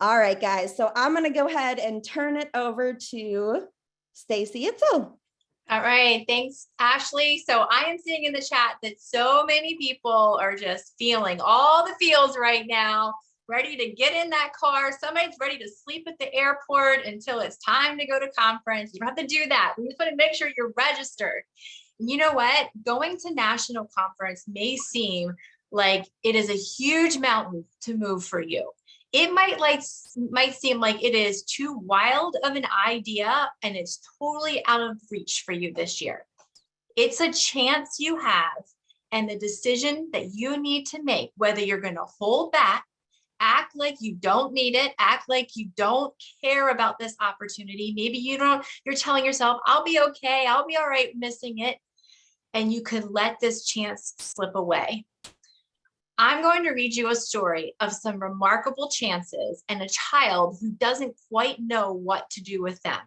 All right, guys. So I'm going to go ahead and turn it over to Stacy Itzel. All right, thanks, Ashley. So I am seeing in the chat that so many people are just feeling all the feels right now, ready to get in that car. Somebody's ready to sleep at the airport until it's time to go to conference. You don't have to do that. We just want to make sure you're registered. And you know what? Going to national conference may seem like it is a huge mountain to move for you. It might seem like it is too wild of an idea and it's totally out of reach for you this year. It's a chance you have, and the decision that you need to make, whether you're going to hold back, act like you don't need it, act like you don't care about this opportunity. Maybe you're telling yourself, I'll be okay, I'll be all right missing it. And you can let this chance slip away. I'm going to read you a story of some remarkable chances and a child who doesn't quite know what to do with them.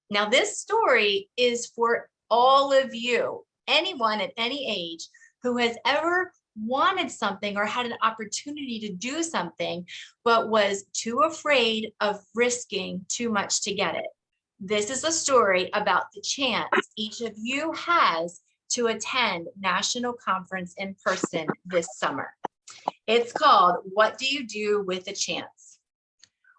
Now, this story is for all of you, anyone at any age who has ever wanted something or had an opportunity to do something, but was too afraid of risking too much to get it. This is a story about the chance each of you has to attend national conference in person this summer. It's called, What Do You Do with a Chance?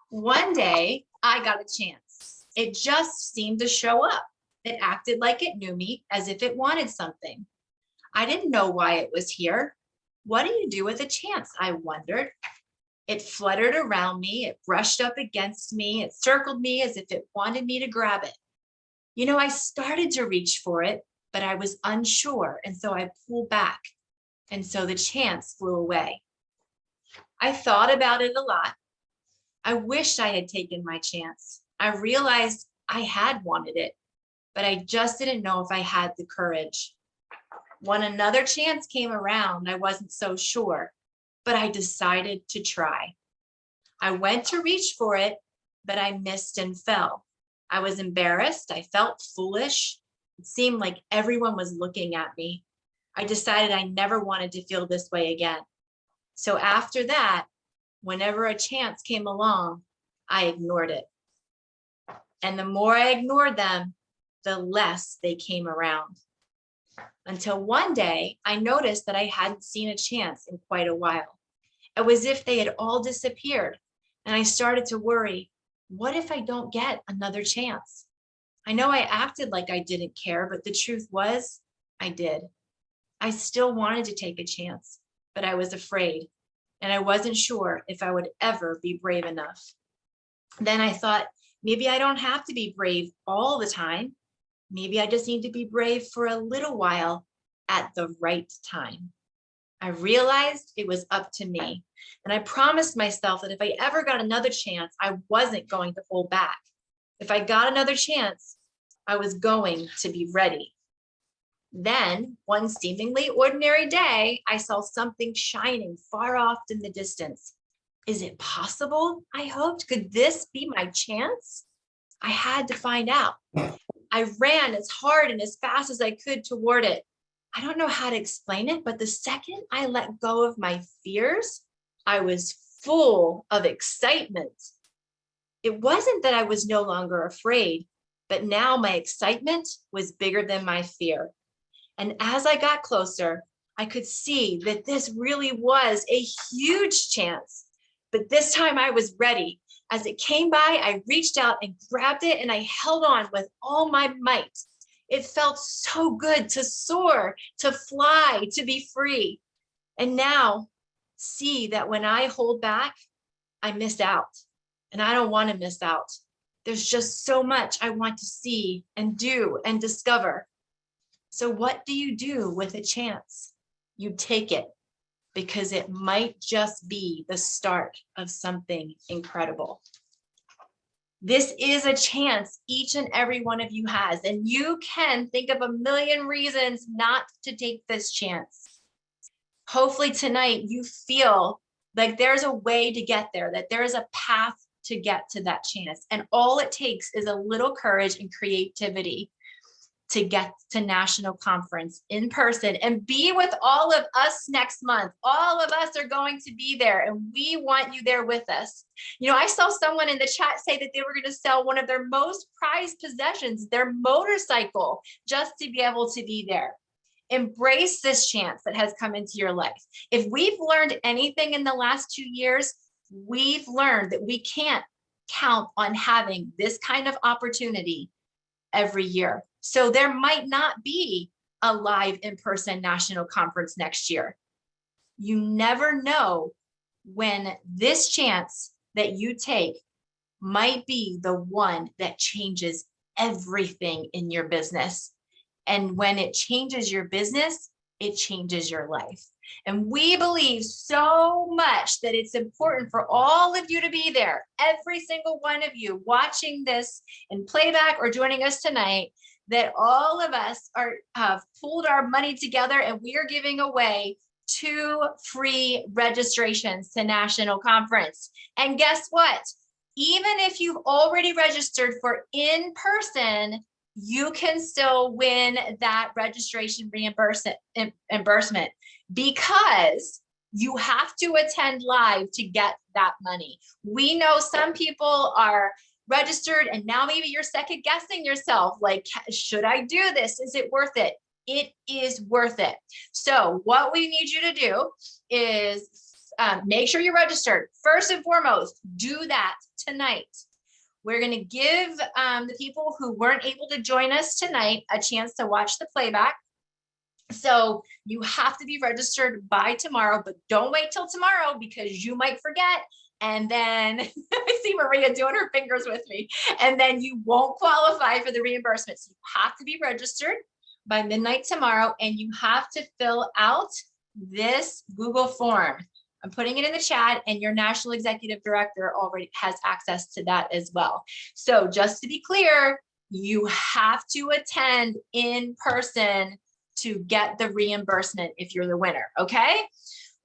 One day, I got a chance. It just seemed to show up. It acted like it knew me, as if it wanted something. I didn't know why it was here. What do you do with a chance? I wondered. It fluttered around me. It brushed up against me. It circled me as if it wanted me to grab it. You know, I started to reach for it, but I was unsure. And so I pulled back. And so the chance flew away. I thought about it a lot. I wished I had taken my chance. I realized I had wanted it, but I just didn't know if I had the courage. When another chance came around, I wasn't so sure, but I decided to try. I went to reach for it, but I missed and fell. I was embarrassed. I felt foolish. It seemed like everyone was looking at me. I decided I never wanted to feel this way again. So after that, whenever a chance came along, I ignored it. And the more I ignored them, the less they came around. Until one day, I noticed that I hadn't seen a chance in quite a while. It was as if they had all disappeared. And I started to worry, what if I don't get another chance? I know I acted like I didn't care, but the truth was, I did. I still wanted to take a chance, but I was afraid. And I wasn't sure if I would ever be brave enough. Then I thought, maybe I don't have to be brave all the time. Maybe I just need to be brave for a little while at the right time. I realized it was up to me. And I promised myself that if I ever got another chance, I wasn't going to hold back. If I got another chance, I was going to be ready. Then, one seemingly ordinary day, I saw something shining far off in the distance. Is it possible? I hoped. Could this be my chance? I had to find out. I ran as hard and as fast as I could toward it. I don't know how to explain it, but the second I let go of my fears, I was full of excitement. It wasn't that I was no longer afraid, but now my excitement was bigger than my fear. And as I got closer, I could see that this really was a huge chance. But this time I was ready. As it came by, I reached out and grabbed it and I held on with all my might. It felt so good to soar, to fly, to be free. And now see that when I hold back, I miss out. And I don't want to miss out. There's just so much I want to see and do and discover. So what do you do with a chance? You take it because it might just be the start of something incredible. This is a chance each and every one of you has, and you can think of a million reasons not to take this chance. Hopefully tonight you feel like there's a way to get there, that there is a path to get to that chance. And all it takes is a little courage and creativity to get to national conference in person and be with all of us next month. All of us are going to be there and we want you there with us. You know, I saw someone in the chat say that they were going to sell one of their most prized possessions, their motorcycle, just to be able to be there. Embrace this chance that has come into your life. If we've learned anything in the last 2 years, we've learned that we can't count on having this kind of opportunity every year. So there might not be a live in-person national conference next year. You never know when this chance that you take might be the one that changes everything in your business. And when it changes your business, it changes your life. And we believe so much that it's important for all of you to be there, every single one of you watching this in playback or joining us tonight, that all of us have pulled our money together and we are giving away 2 free registrations to national conference. And guess what? Even if you've already registered for in-person, you can still win that registration reimbursement because you have to attend live to get that money. We know some people are registered and now maybe you're second guessing yourself, like, should I do this? Is it worth it? It is worth it. So what we need you to do is make sure you're registered. First and foremost, do that tonight. We're going to give the people who weren't able to join us tonight a chance to watch the playback. So you have to be registered by tomorrow, but don't wait till tomorrow because you might forget. And then I see Maria doing her fingers with me, and then you won't qualify for the reimbursement. So you have to be registered by midnight tomorrow, and you have to fill out this Google form. I'm putting it in the chat, and your national executive director already has access to that as well. So just to be clear, you have to attend in person to get the reimbursement if you're the winner, okay?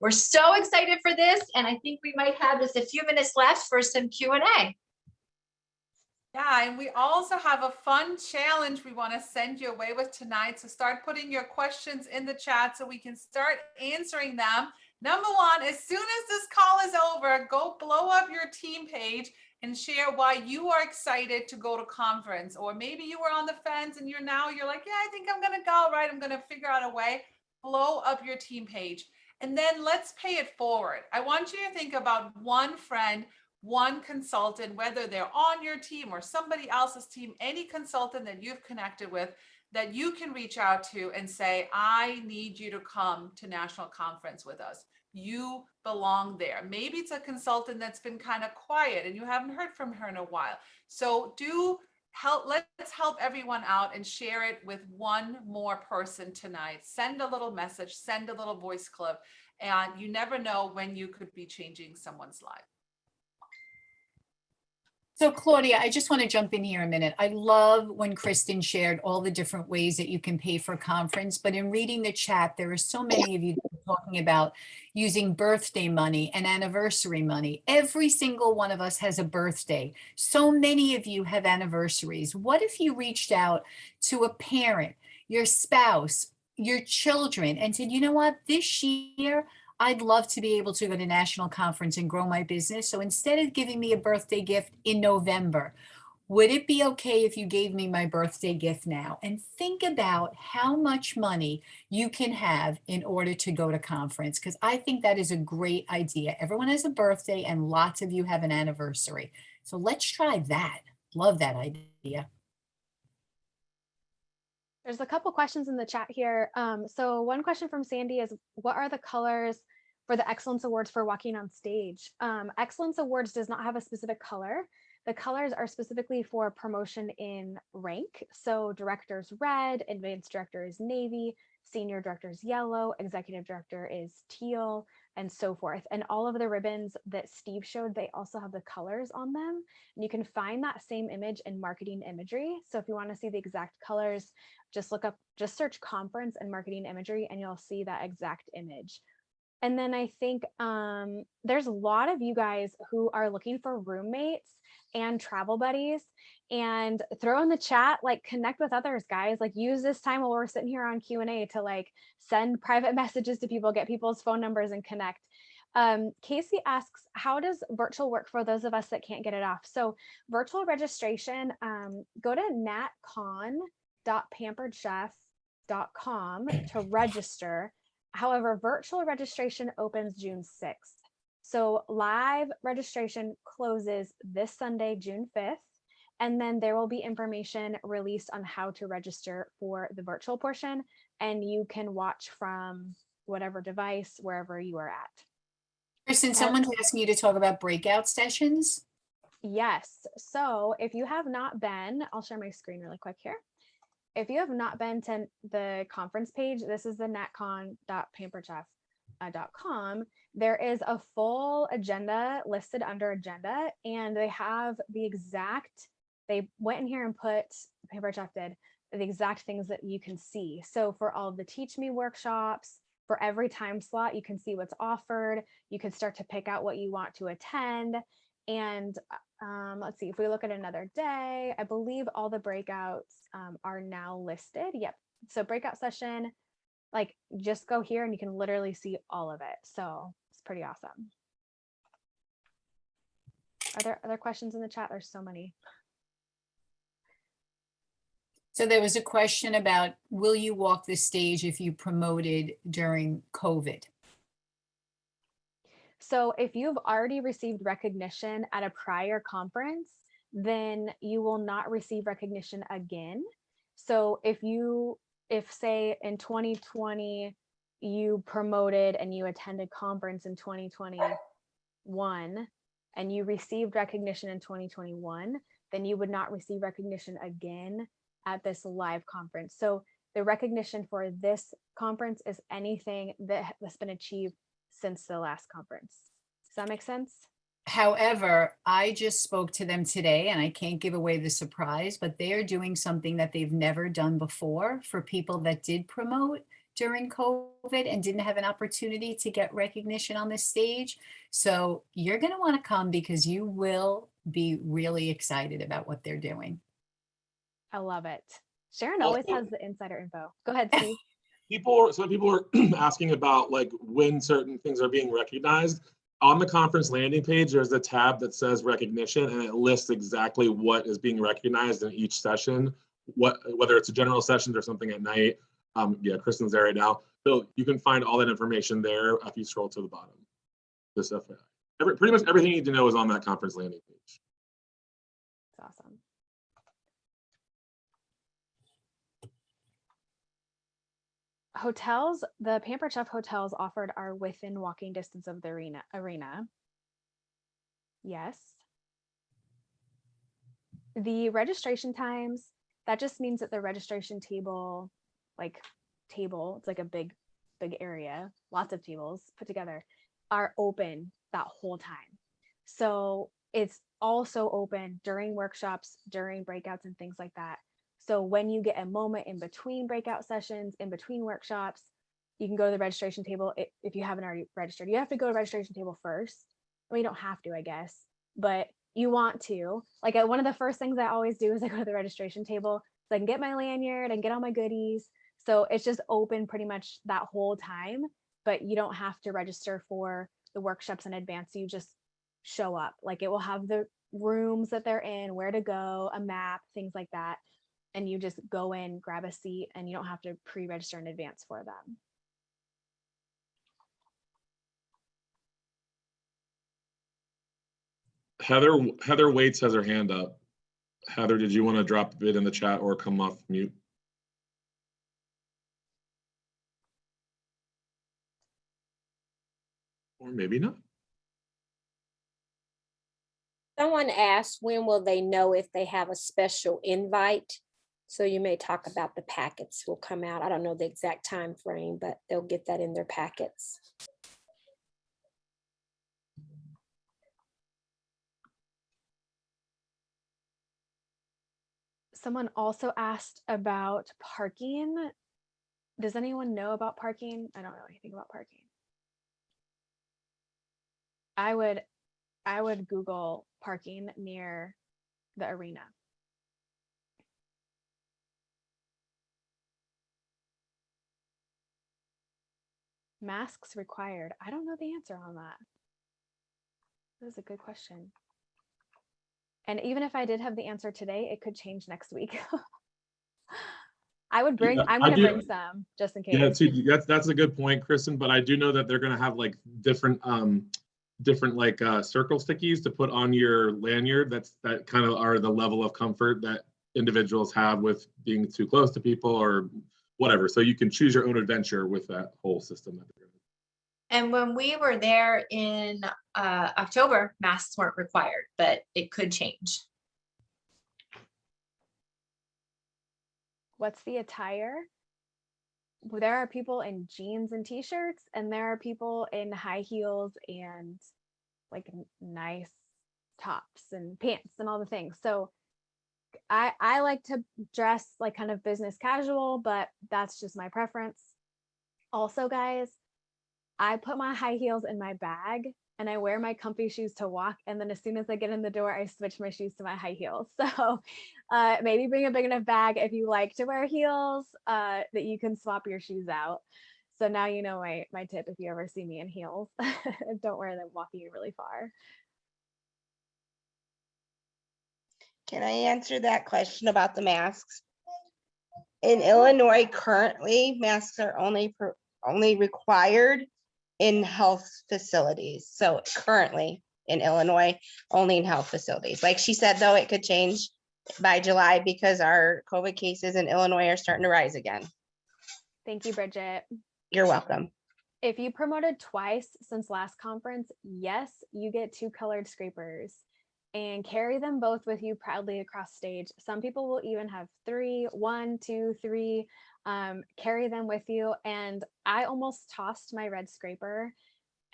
We're so excited for this, and I think we might have just a few minutes left for some Q&A. Yeah, and we also have a fun challenge we want to send you away with tonight. So start putting your questions in the chat so we can start answering them. Number one, as soon as this call is over, go blow up your team page and share why you are excited to go to conference. Or maybe you were on the fence and you're like, yeah, I think I'm going to go, right? I'm going to figure out a way. Blow up your team page. And then let's pay it forward. I want you to think about one friend, one consultant, whether they're on your team or somebody else's team, any consultant that you've connected with that you can reach out to and say, I need you to come to national conference with us. You belong there. Maybe it's a consultant that's been kind of quiet and you haven't heard from her in a while. So let's help everyone out and share it with one more person tonight. Send a little message, send a little voice clip, and you never know when you could be changing someone's life. So Claudia, I just want to jump in here a minute. I love when Kristen shared all the different ways that you can pay for a conference, but in reading the chat, there are so many of you talking about using birthday money and anniversary money. Every single one of us has a birthday. So many of you have anniversaries. What if you reached out to a parent, your spouse, your children, and said, you know what, this year, I'd love to be able to go to national conference and grow my business. So instead of giving me a birthday gift in November, would it be okay if you gave me my birthday gift now? And think about how much money you can have in order to go to conference, because I think that is a great idea. Everyone has a birthday and lots of you have an anniversary. So let's try that. Love that idea. There's a couple questions in the chat here. So one question from Sandy is, what are the colors for the Excellence Awards for walking on stage? Excellence Awards does not have a specific color. The colors are specifically for promotion in rank. So director's red, advanced director is navy, senior director is yellow, executive director is teal, and so forth. And all of the ribbons that Steve showed, they also have the colors on them. And you can find that same image in marketing imagery. So if you want to see the exact colors, just search conference and marketing imagery and you'll see that exact image. And then I think there's a lot of you guys who are looking for roommates and travel buddies, and throw in the chat, like connect with others, guys. Like use this time while we're sitting here on Q&A to like send private messages to people, get people's phone numbers and connect. Casey asks, how does virtual work for those of us that can't get it off? So virtual registration, go to natcon.pamperedchef.com to register. However, virtual registration opens June 6th. So live registration closes this Sunday, June 5th, and then there will be information released on how to register for the virtual portion, and you can watch from whatever device, wherever you are at. Kristen, someone's asking you to talk about breakout sessions. Yes. So if you have not been, I'll share my screen really quick here. If you have not been to the conference page, this is the natcon.pamperedchef.com. There is a full agenda listed under agenda, and they have they went in here and put, Pampered Chef did, the exact things that you can see. So for all of the Teach Me workshops, for every time slot, you can see what's offered. You can start to pick out what you want to attend. And let's see, if we look at another day, I believe all the breakouts are now listed. Yep. So breakout session, like just go here and you can literally see all of it. So it's pretty awesome. Are there other questions in the chat? There's so many. So there was a question about, will you walk the stage if you promoted during COVID? So if you've already received recognition at a prior conference, then you will not receive recognition again. So if you if say in 2020, you promoted and you attended conference in 2021 and you received recognition in 2021, then you would not receive recognition again at this live conference. So the recognition for this conference is anything that has been achieved since the last conference. Does that make sense? However, I just spoke to them today and I can't give away the surprise, but they are doing something that they've never done before for people that did promote during COVID and didn't have an opportunity to get recognition on the stage. So you're going to want to come because you will be really excited about what they're doing. I love it. Sharon always has the insider info. Go ahead, Steve. People are asking about like when certain things are being recognized. On the conference landing page, there's a tab that says recognition, and it lists exactly what is being recognized in each session, whether it's a general session or something at night. Yeah, Kristen's there right now. So you can find all that information there if you scroll to the bottom. This FYI. Pretty much everything you need to know is on that conference landing page. That's awesome. Hotels, the Pampered Chef hotels offered are within walking distance of the arena. Yes. The registration times, that just means that the registration table, it's like a big area, lots of tables put together, are open that whole time. So it's also open during workshops, during breakouts and things like that. So when you get a moment in between breakout sessions, in between workshops, you can go to the registration table. If you haven't already registered, you have to go to the registration table first. I mean, you don't have to, I guess, but you want to. Like one of the first things I always do is I go to the registration table so I can get my lanyard and get all my goodies. So it's just open pretty much that whole time, but you don't have to register for the workshops in advance. You just show up. Like it will have the rooms that they're in, where to go, a map, things like that. And you just go in, grab a seat, and you don't have to pre-register in advance for them. Heather Waits has her hand up. Heather, did you want to drop it in the chat or come off mute? Or maybe not. Someone asked, when will they know if they have a special invite? So you may talk about the packets will come out. I don't know the exact time frame, but they'll get that in their packets. Someone also asked about parking. Does anyone know about parking? I don't know anything about parking. I would Google parking near the arena. Masks required. I don't know the answer on that. That is a good question. And even if I did have the answer today, it could change next week. I'm going to bring some just in case. Yeah, see, that's a good point, Kristen, but I do know that they're going to have like different like circle stickies to put on your lanyard. That kind of are the level of comfort that individuals have with being too close to people or whatever. So you can choose your own adventure with that whole system that they're doing. And when we were there in October, masks weren't required, but it could change. What's the attire? Well, there are people in jeans and t-shirts, and there are people in high heels and like nice tops and pants and all the things. So I like to dress like kind of business casual, but that's just my preference. Also, guys, I put my high heels in my bag and I wear my comfy shoes to walk. And then as soon as I get in the door, I switch my shoes to my high heels. So maybe bring a big enough bag if you like to wear heels that you can swap your shoes out. So now you know my tip if you ever see me in heels. Don't wear them walking really far. Can I answer that question about the masks? In Illinois, currently, masks are only required in health facilities. So currently in Illinois, only in health facilities. Like she said, though, it could change by July because our COVID cases in Illinois are starting to rise again. Thank you, Bridget. You're welcome. If you promoted twice since last conference, yes, you get 2 colored scrapers and carry them both with you proudly across stage. Some people will even have 3, 1, 2, 3, carry them with you. And I almost tossed my red scraper,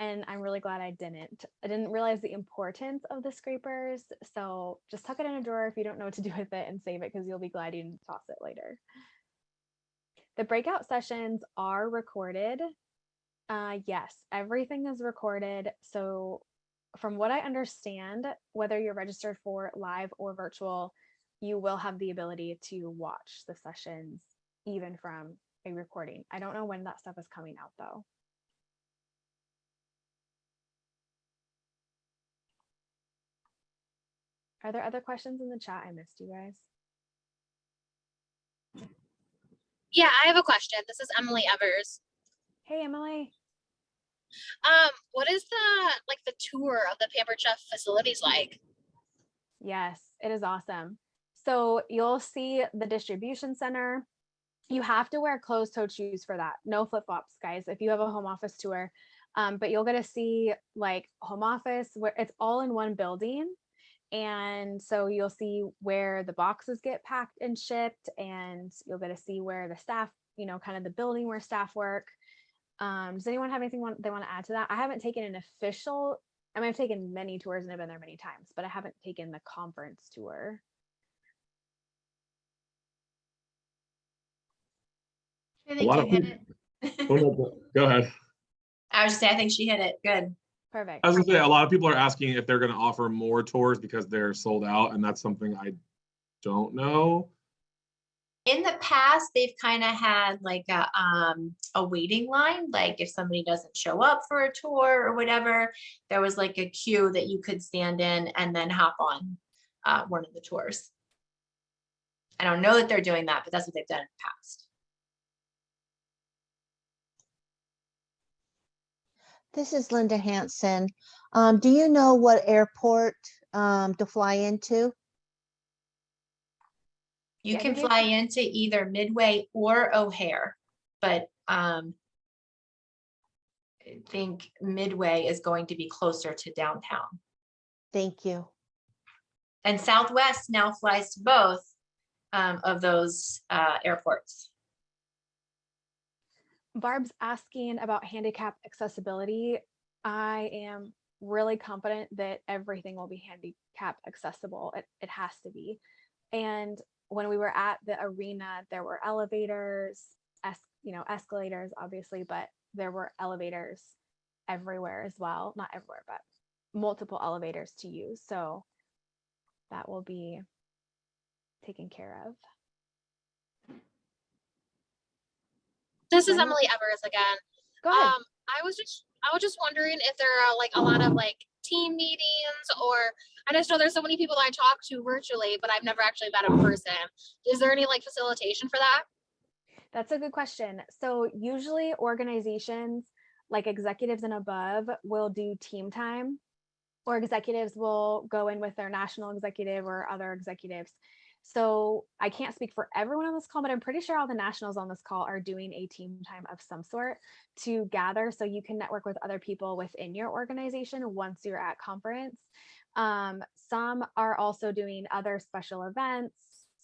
and I'm really glad I didn't. I didn't realize the importance of the scrapers. So just tuck it in a drawer if you don't know what to do with it, and save it because you'll be glad you didn't toss it later. The breakout sessions are recorded. Yes, everything is recorded. So from what I understand, whether you're registered for live or virtual, you will have the ability to watch the sessions even from a recording. I don't know when that stuff is coming out though. Are there other questions in the chat? I missed you guys. Yeah, I have a question. This is Emily Evers. Hey, Emily. What is the tour of the Pampered Chef facilities like? Yes, it is awesome. So you'll see the distribution center. You have to wear closed-toed shoes for that. No flip-flops, guys, if you have a home office tour. But you'll get to see like home office where it's all in one building. And so you'll see where the boxes get packed and shipped, and you'll get to see where the staff, kind of the building where staff work. Does anyone have anything they want to add to that? I haven't taken an official, I've taken many tours and I've been there many times, but I haven't taken the conference tour. I think you hit it. Go ahead. I was just saying, I think she hit it. Good. Perfect. I was gonna say, a lot of people are asking if they're gonna offer more tours because they're sold out, and that's something I don't know. In the past, they've kind of had like a waiting line. Like if somebody doesn't show up for a tour or whatever, there was like a queue that you could stand in and then hop on one of the tours. I don't know that they're doing that, but that's what they've done in the past. This is Linda Hansen. Do you know what airport to fly into? You can fly into either Midway or O'Hare, but I think Midway is going to be closer to downtown. Thank you. And Southwest now flies to both of those airports. Barb's asking about handicap accessibility. I am really confident that everything will be handicap accessible. It has to be. And when we were at the arena, there were elevators, escalators, obviously, but there were elevators everywhere as well. Not everywhere, but multiple elevators to use. So that will be taken care of. This is Emily Evers again. Go ahead. I was just wondering if there are like a lot of like team meetings, or I just know there's so many people I talk to virtually, but I've never actually met in person. Is there any like facilitation for that? That's a good question. So usually organizations like executives and above will do team time, or executives will go in with their national executive or other executives. So I can't speak for everyone on this call, but I'm pretty sure all the nationals on this call are doing a team time of some sort to gather so you can network with other people within your organization once you're at conference. Some are also doing other special events,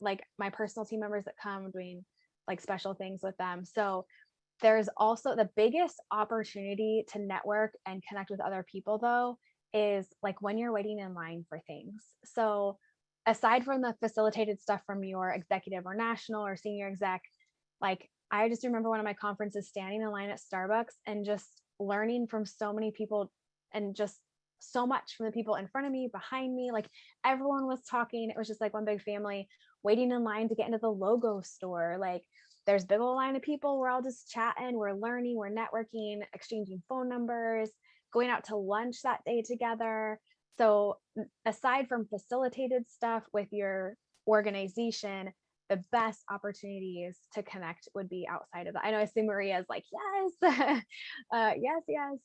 like my personal team members that come doing like special things with them. So there's also the biggest opportunity to network and connect with other people though, is like when you're waiting in line for things. So aside from the facilitated stuff from your executive or national or senior exec, like I just remember one of my conferences standing in line at Starbucks and just learning from so many people, and just so much from the people in front of me, behind me, like everyone was talking. It was just like one big family waiting in line to get into the logo store. Like there's a big old line of people. We're all just chatting, we're learning, we're networking, exchanging phone numbers, going out to lunch that day together. So aside from facilitated stuff with your organization, the best opportunities to connect would be outside of that. I know I see Maria's like, yes, yes.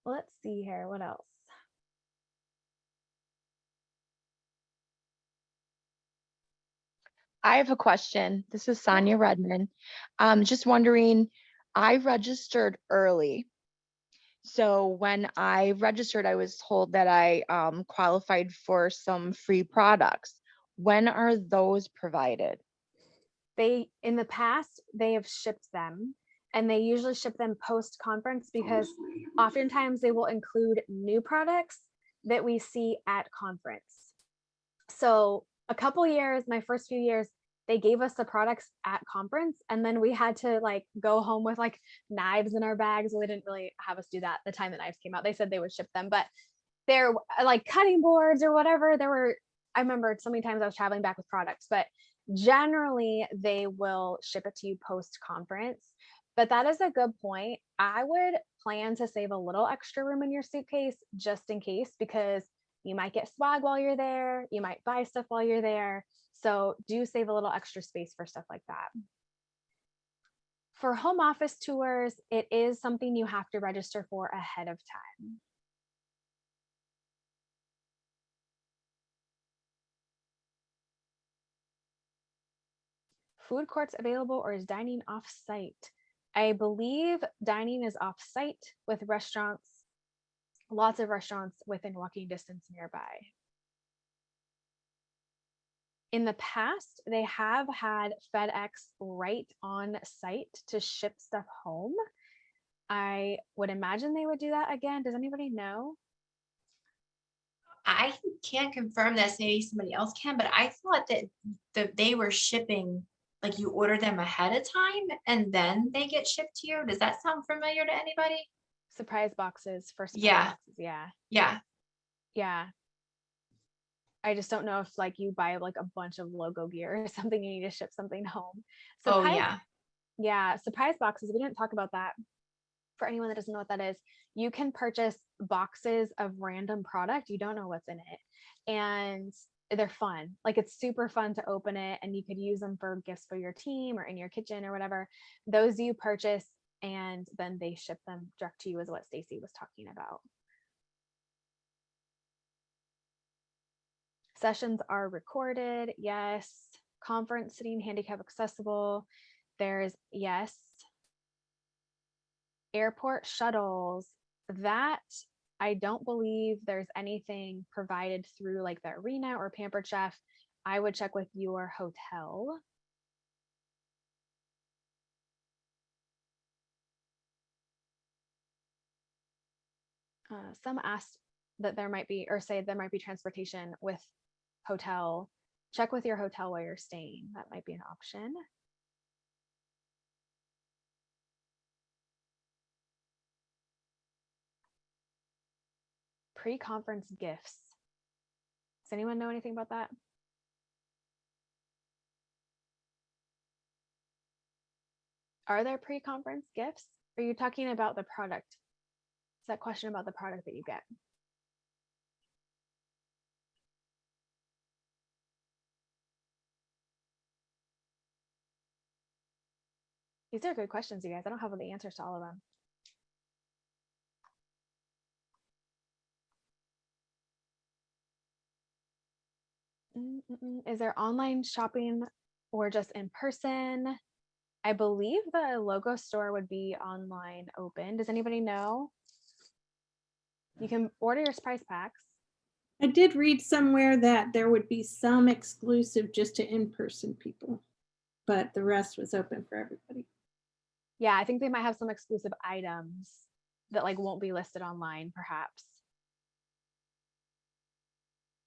Let's see here. What else? I have a question. This is Sonia Redmond. Just wondering, I registered early. So when I registered, I was told that I qualified for some free products. When are those provided? In the past, they have shipped them, and they usually ship them post-conference because oftentimes they will include new products that we see at conference. So a couple years, my first few years, they gave us the products at conference, and then we had to like go home with like knives in our bags. Well, they didn't really have us do that the time that knives came out. They said they would ship them, but they're like cutting boards or whatever. I remember so many times I was traveling back with products, but generally they will ship it to you post conference. But that is a good point. I would plan to save a little extra room in your suitcase just in case, because you might get swag while you're there. You might buy stuff while you're there. So do save a little extra space for stuff like that. For home office tours, it is something you have to register for ahead of time. Food courts available, or is dining off-site? I believe dining is off-site with restaurants, lots of restaurants within walking distance nearby. In the past, they have had FedEx right on site to ship stuff home. I would imagine they would do that again. Does anybody know? I can't confirm this, maybe somebody else can, but I thought that they were shipping, like you order them ahead of time and then they get shipped to you. Does that sound familiar to anybody? Surprise boxes for surprise Yeah. boxes. Yeah. Yeah. Yeah. I just don't know if like you buy like a bunch of logo gear or something, you need to ship something home. Oh, yeah. Yeah. Surprise boxes. We didn't talk about that. For anyone that doesn't know what that is, you can purchase boxes of random product. You don't know what's in it. And they're fun. Like it's super fun to open it, and you could use them for gifts for your team or in your kitchen or whatever. Those you purchase, and then they ship them direct to you, is what Stacy was talking about. Sessions are recorded. Yes. Conference seating, handicap accessible. There's, yes. Airport shuttles. That I don't believe there's anything provided through like the arena or Pampered Chef. I would check with your hotel. Some asked that there might be, or say there might be transportation with hotel. Check with your hotel while you're staying. That might be an option. Pre-conference gifts. Does anyone know anything about that? Are there pre-conference gifts? Are you talking about the product? Is that question about the product that you get? These are good questions, you guys. I don't have all the answers to all of them. Is there online shopping or just in person? I believe the logo store would be online open. Does anybody know? You can order your surprise packs. I did read somewhere that there would be some exclusive just to in-person people, but the rest was open for everybody. Yeah, I think they might have some exclusive items that like won't be listed online, perhaps.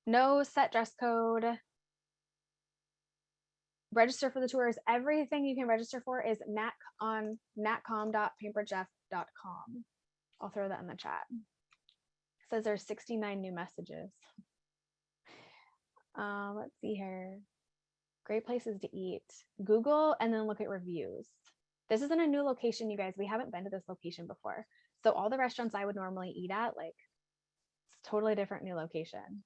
No set dress code. Register for the tours. Everything you can register for is on natcom.pamperedchef.com. I'll throw that in the chat. It says there's 69 new messages. Let's see here. Great places to eat. Google and then look at reviews. This isn't a new location, you guys. We haven't been to this location before. So all the restaurants I would normally eat at, like, it's totally different new location.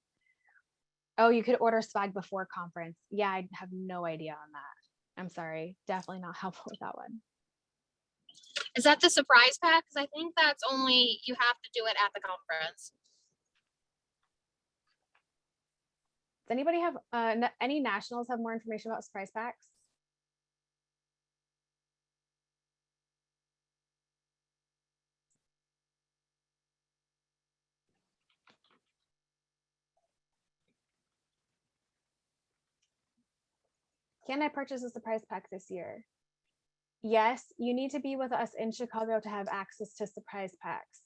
Oh, you could order swag before conference. Yeah, I have no idea on that. I'm sorry. Definitely not helpful with that one. Is that the surprise pack? Because I think that's only, you have to do it at the conference. Does anybody have, any nationals have more information about surprise packs? Can I purchase a surprise pack this year? Yes, you need to be with us in Chicago to have access to surprise packs.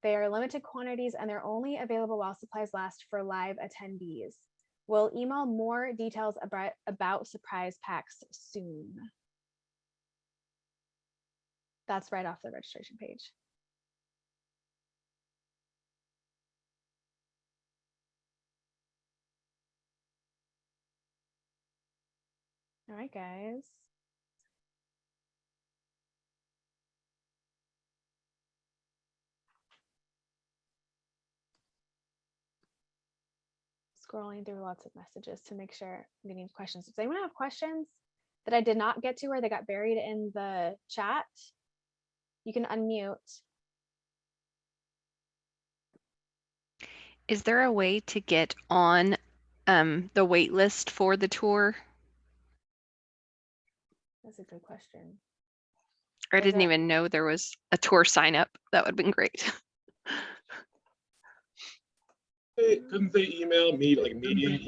They are limited quantities and they're only available while supplies last for live attendees. We'll email more details about surprise packs soon. That's right off the registration page. All right, guys. Scrolling through lots of messages to make sure I'm getting questions. Does anyone have questions that I did not get to or they got buried in the chat? You can unmute. Is there a way to get on the wait list for the tour? That's a good question. I didn't even know there was a tour sign up. That would have been great. Couldn't they email me like meeting?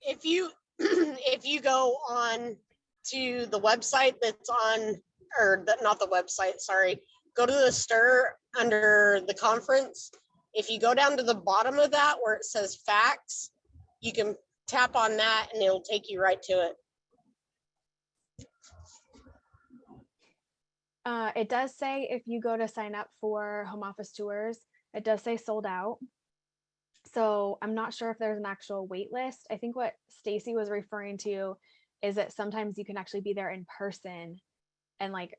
If you if you go on to the website that's on, or not the website, sorry, go to the stir under the conference. If you go down to the bottom of that where it says facts, you can tap on that and it'll take you right to it. It does say if you go to sign up for home office tours, it does say sold out. So I'm not sure if there's an actual wait list. I think what Stacy was referring to is that sometimes you can actually be there in person and like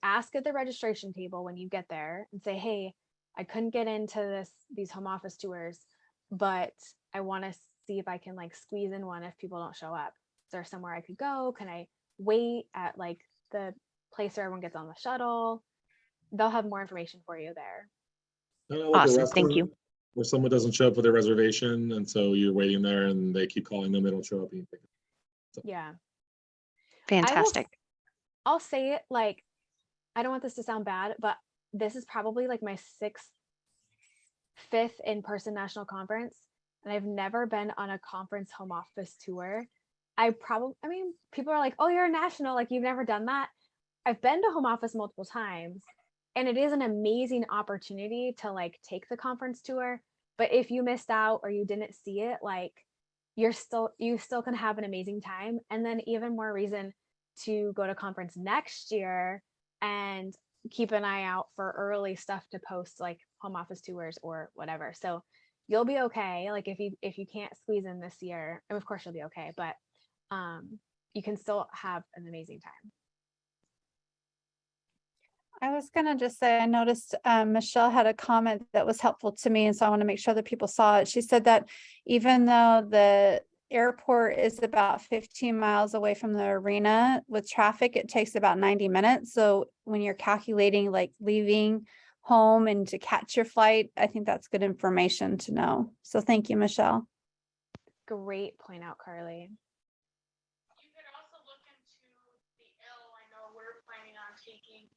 ask at the registration table when you get there and say, hey, I couldn't get into these home office tours, but I want to see if I can like squeeze in one if people don't show up. Is there somewhere I could go? Can I wait at like the place where everyone gets on the shuttle? They'll have more information for you there. Awesome, thank you. Where someone doesn't show up for their reservation, and so you're waiting there, and they keep calling them, they don't show up. So. Yeah. Fantastic. I'll say it like, I don't want this to sound bad, but this is probably like my fifth in-person national conference, and I've never been on a conference home office tour. I mean, people are like, oh, you're a national, like you've never done that. I've been to home office multiple times, and it is an amazing opportunity to like take the conference tour. But if you missed out or you didn't see it, like you still can have an amazing time. And then even more reason to go to conference next year and keep an eye out for early stuff to post, like home office tours or whatever. So you'll be okay. Like if you can't squeeze in this year, and of course you'll be okay, but you can still have an amazing time. I was going to just say, I noticed Michelle had a comment that was helpful to me, and so I want to make sure that people saw it. She said that even though the airport is about 15 miles away from the arena, with traffic, it takes about 90 minutes. So when you're calculating like leaving home and to catch your flight, I think that's good information to know. So thank you, Michelle. Great point out, Carly. You could also look into the L. I know we're planning on taking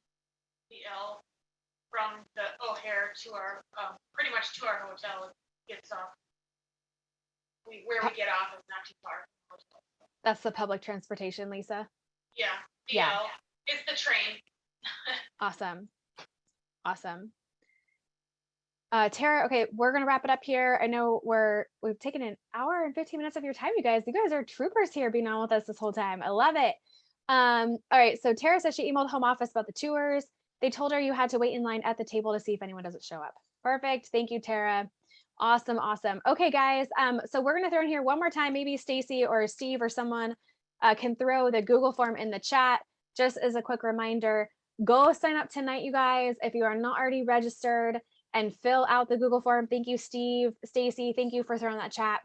the L from the O'Hare to our pretty much to our hotel. It gets off. Where we get off is not too far. That's the public transportation, Lisa. Yeah. The Yeah. L. It's the train. Awesome. Tara, okay, we're gonna wrap it up here. I know we've taken an hour and 15 minutes of your time, you guys. You guys are troopers here being on with us this whole time. I love it. All right, so Tara says she emailed home office about the tours. They told her you had to wait in line at the table to see if anyone doesn't show up. Perfect. Thank you, Tara. Awesome. Okay, guys. So we're gonna throw in here one more time. Maybe Stacy or Steve or someone can throw the Google form in the chat. Just as a quick reminder, go sign up tonight, you guys, if you are not already registered, and fill out the Google form. Thank you, Steve, Stacy. Thank you for throwing that chat.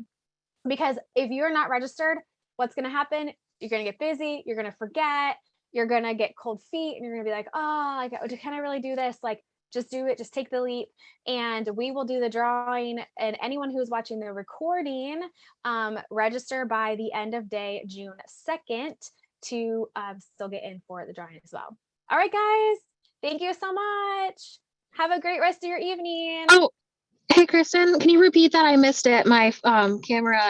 Because if you're not registered, what's gonna happen? You're gonna get busy. You're gonna forget. You're gonna get cold feet, and you're gonna be like, oh, like, can I really do this? Like, Just do it, just take the leap, and we will do the drawing. And anyone who's watching the recording, register by the end of day, June 2nd, to still get in for the drawing as well. All right, guys, thank you so much. Have a great rest of your evening. Oh, hey, Kristen, can you repeat that? I missed it. My camera